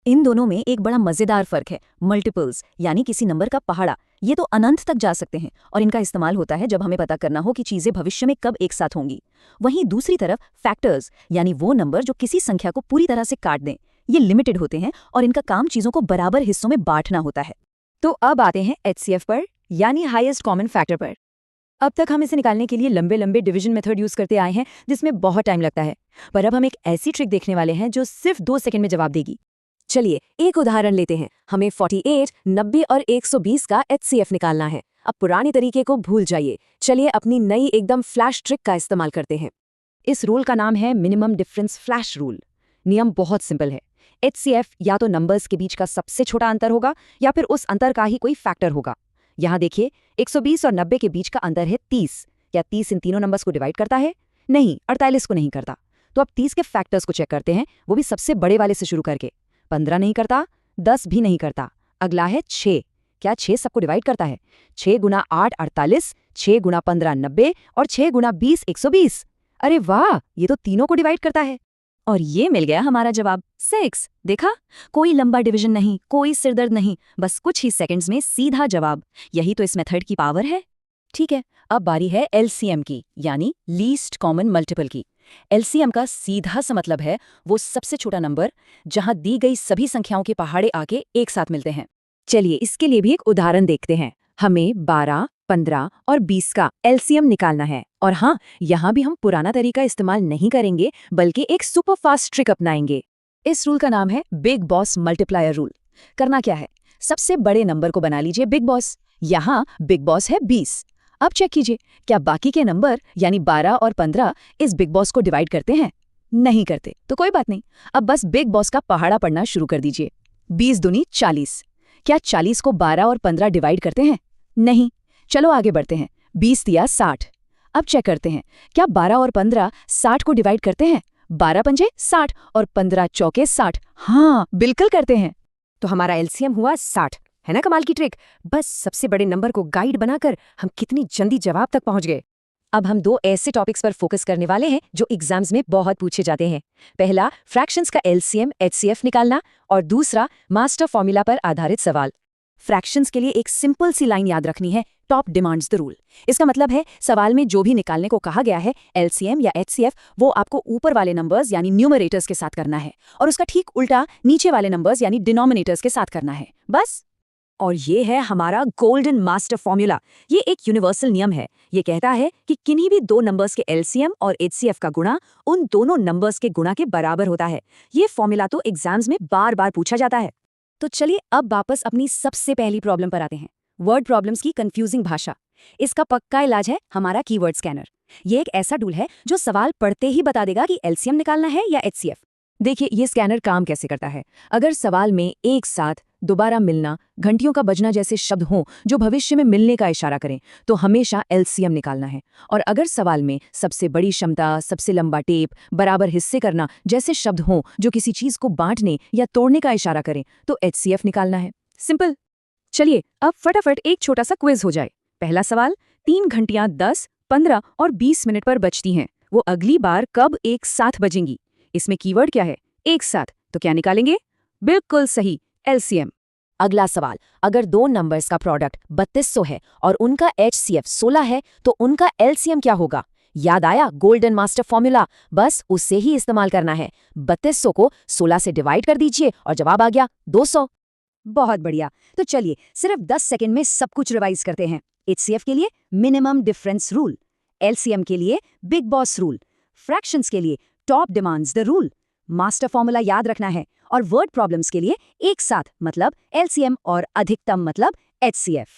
इन दोनों में एक बड़ा मजेदार फर्क है। मल्टीपल्स यानी किसी नंबर का पहाड़ा, ये तो अनंत तक जा सकते हैं और इनका इस्तेमाल होता है जब हमें पता करना हो कि चीजें भविष्य में कब एक साथ होंगी। वहीं दूसरी तरफ फैक्टर्स यानी वो नंबर जो किसी संख्या को पूरी तरह से काट दें, ये लिमिटेड होते हैं और इनका काम चीजों को बराबर हिस्सों में बांटना होता है। तो अब आते हैं एचसीएफ पर, यानी हाईएस्ट कॉमन फैक्टर पर। अब तक हम इसे निकालने के लिए लंबे लंबे डिवीजन मेथड यूज करते आए हैं, जिसमें बहुत टाइम लगता है। पर अब हम एक ऐसी ट्रिक देखने वाले हैं जो सिर्फ 2 सेकंड में जवाब देगी। चलिए एक उदाहरण लेते हैं। हमें 48, 90 और 120 का एचसीएफ निकालना है। अब पुराने तरीके को भूल जाइए, चलिए अपनी नई एकदम फ्लैश ट्रिक का इस्तेमाल करते हैं। इस रूल का नाम है मिनिमम डिफरेंस फ्लैश रूल। नियम बहुत सिंपल है। एचसीएफ या तो नंबर्स के बीच का सबसे छोटा अंतर होगा या फिर उस अंतर का ही कोई फैक्टर होगा। यहाँ देखिए, 120 और 90 के बीच का अंतर है 30। क्या 30 इन तीनों नंबर्स को डिवाइड करता है? नहीं, 48 को नहीं करता। तो अब 30 के फैक्टर्स को चेक करते हैं, वो भी सबसे बड़े वाले से शुरू करके। 15 नहीं करता, 10 भी नहीं करता। अगला है 6। क्या 6 सबको डिवाइड करता है? 6 गुना 8 48, 6 गुना 15 90 और 6 गुना 20 120। अरे वाह, ये तो तीनों को डिवाइड करता है। और ये मिल गया हमारा जवाब 6। देखा, कोई लंबा डिवीजन नहीं, कोई सिरदर्द नहीं, बस कुछ ही सेकंड्स में सीधा जवाब। यही तो इस मेथड की पावर है। ठीक है, अब बारी है एलसीएम की, यानी लीस्ट कॉमन मल्टीपल की। एलसीएम का सीधा सा मतलब है वो सबसे छोटा नंबर जहां दी गई सभी संख्याओं के पहाड़े आके एक साथ मिलते हैं। चलिए इसके लिए भी एक उदाहरण देखते हैं। हमें 12, 15 और 20 का एलसीएम निकालना है। और हाँ, यहाँ भी हम पुराना तरीका इस्तेमाल नहीं करेंगे, बल्कि एक सुपर फास्ट ट्रिक अपनाएंगे। इस रूल का नाम है बिग बॉस मल्टीप्लायर रूल। करना क्या है, सबसे बड़े नंबर को बना लीजिए बिग बॉस। यहाँ बिग बॉस है 20। अब चेक कीजिए, क्या बाकी के नंबर यानी 12 और 15 इस बिग बॉस को डिवाइड करते हैं? नहीं करते, तो कोई बात नहीं। अब बस बिग बॉस का पहाड़ा पढ़ना शुरू कर दीजिए। 20 दूनी 40। क्या 40 को 12 और 15 डिवाइड करते हैं? नहीं। चलो आगे बढ़ते हैं। 20 दिया 60। अब चेक करते हैं, क्या 12 और 15 60 को डिवाइड करते हैं? 12 पंजे 60 और 15 चौके 60। हाँ, बिल्कुल करते हैं। तो हमारा एलसीएम हुआ 60। है ना कमाल की ट्रिक? बस सबसे बड़े नंबर को गाइड बनाकर हम कितनी जल्दी जवाब तक पहुंच गए। अब हम 2 ऐसे टॉपिक्स पर फोकस करने वाले हैं जो एग्जाम्स में बहुत पूछे जाते हैं। पहला, फ्रैक्शंस का एलसीएम एचसीएफ निकालना, और दूसरा, मास्टर फॉर्मूला पर आधारित सवाल। फ्रैक्शंस के लिए एक सिंपल सी लाइन याद रखनी है, टॉप डिमांड्स द रूल। इसका मतलब है सवाल में जो भी निकालने को कहा गया है, एलसीएम या एचसीएफ, वो आपको ऊपर वाले नंबर्स यानी न्यूमरेटर्स के साथ करना है, और उसका ठीक उल्टा नीचे वाले नंबर्स यानी डिनोमिनेटर्स के साथ करना है, बस। और ये है हमारा गोल्डन मास्टर फॉर्मूला। ये एक यूनिवर्सल नियम है। ये कहता है कि किन्हीं भी 2 नंबर्स के एलसीएम और एचसीएफ का गुणा उन दोनों नंबर्स के गुणा के बराबर होता है। ये फॉर्मूला तो एग्जाम्स में बार बार पूछा जाता है। तो चलिए अब वापस अपनी सबसे पहली प्रॉब्लम पर आते हैं, वर्ड प्रॉब्लम्स की कंफ्यूजिंग भाषा। इसका पक्का इलाज है हमारा कीवर्ड स्कैनर। ये एक ऐसा टूल है जो सवाल पढ़ते ही बता देगा कि एलसीएम निकालना है या एचसीएफ। देखिए ये स्कैनर काम कैसे करता है। अगर सवाल में एक साथ, दोबारा मिलना, घंटियों का बजना जैसे शब्द हों जो भविष्य में मिलने का इशारा करें, तो हमेशा एलसीएम निकालना है। और अगर सवाल में सबसे बड़ी क्षमता, सबसे लंबा टेप, बराबर हिस्से करना जैसे शब्द हों जो किसी चीज को बांटने या तोड़ने का इशारा करें, तो एचसीएफ निकालना है। सिंपल। चलिए अब फटाफट एक छोटा सा क्विज हो जाए। पहला सवाल, 3 घंटियां 10 15 और 20 मिनट पर बचती हैं, वो अगली बार कब एक साथ बजेंगी? इसमें कीवर्ड क्या है? एक साथ। तो क्या निकालेंगे? बिल्कुल सही, एलसीएम। अगला सवाल, अगर दो नंबर्स का प्रोडक्ट 3200 है और उनका HCF 16 है तो उनका LCM क्या होगा? याद आया गोल्डन मास्टर फॉर्मूला, बस उससे ही इस्तेमाल करना है। 3200 को 16 से डिवाइड कर दीजिए और जवाब आ गया 200। बहुत बढ़िया। तो चलिए सिर्फ 10 सेकंड में सब कुछ रिवाइज करते हैं। HCF के लिए मिनिमम डिफरेंस रूल, LCM के लिए बिग बॉस रूल, फ्रैक्शंस के लिए top demands the rule, master formula याद रखना है, और वर्ड प्रॉब्लम्स के लिए एक साथ मतलब LCM और अधिकतम मतलब HCF।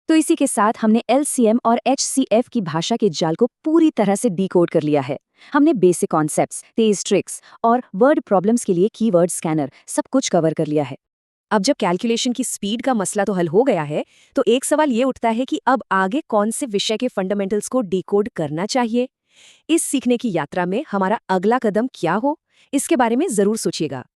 तो इसी के साथ हमने LCM और HCF की भाषा के जाल को पूरी तरह से डिकोड कर लिया है। हमने बेसिक कॉन्सेप्ट्स, तेज ट्रिक्स और वर्ड प्रॉब्लम्स के लिए कीवर्ड स्कैनर सब कुछ कवर कर लिया है। अब जब कैलकुलेशन की स्पीड का मसला तो हल हो गया है, तो एक सवाल ये उठता है कि अब आगे कौन से विषय के फंडामेंटल्स को डिकोड करना चाहिए? इस सीखने की यात्रा में हमारा अगला कदम क्या हो, इसके बारे में जरूर सोचिएगा।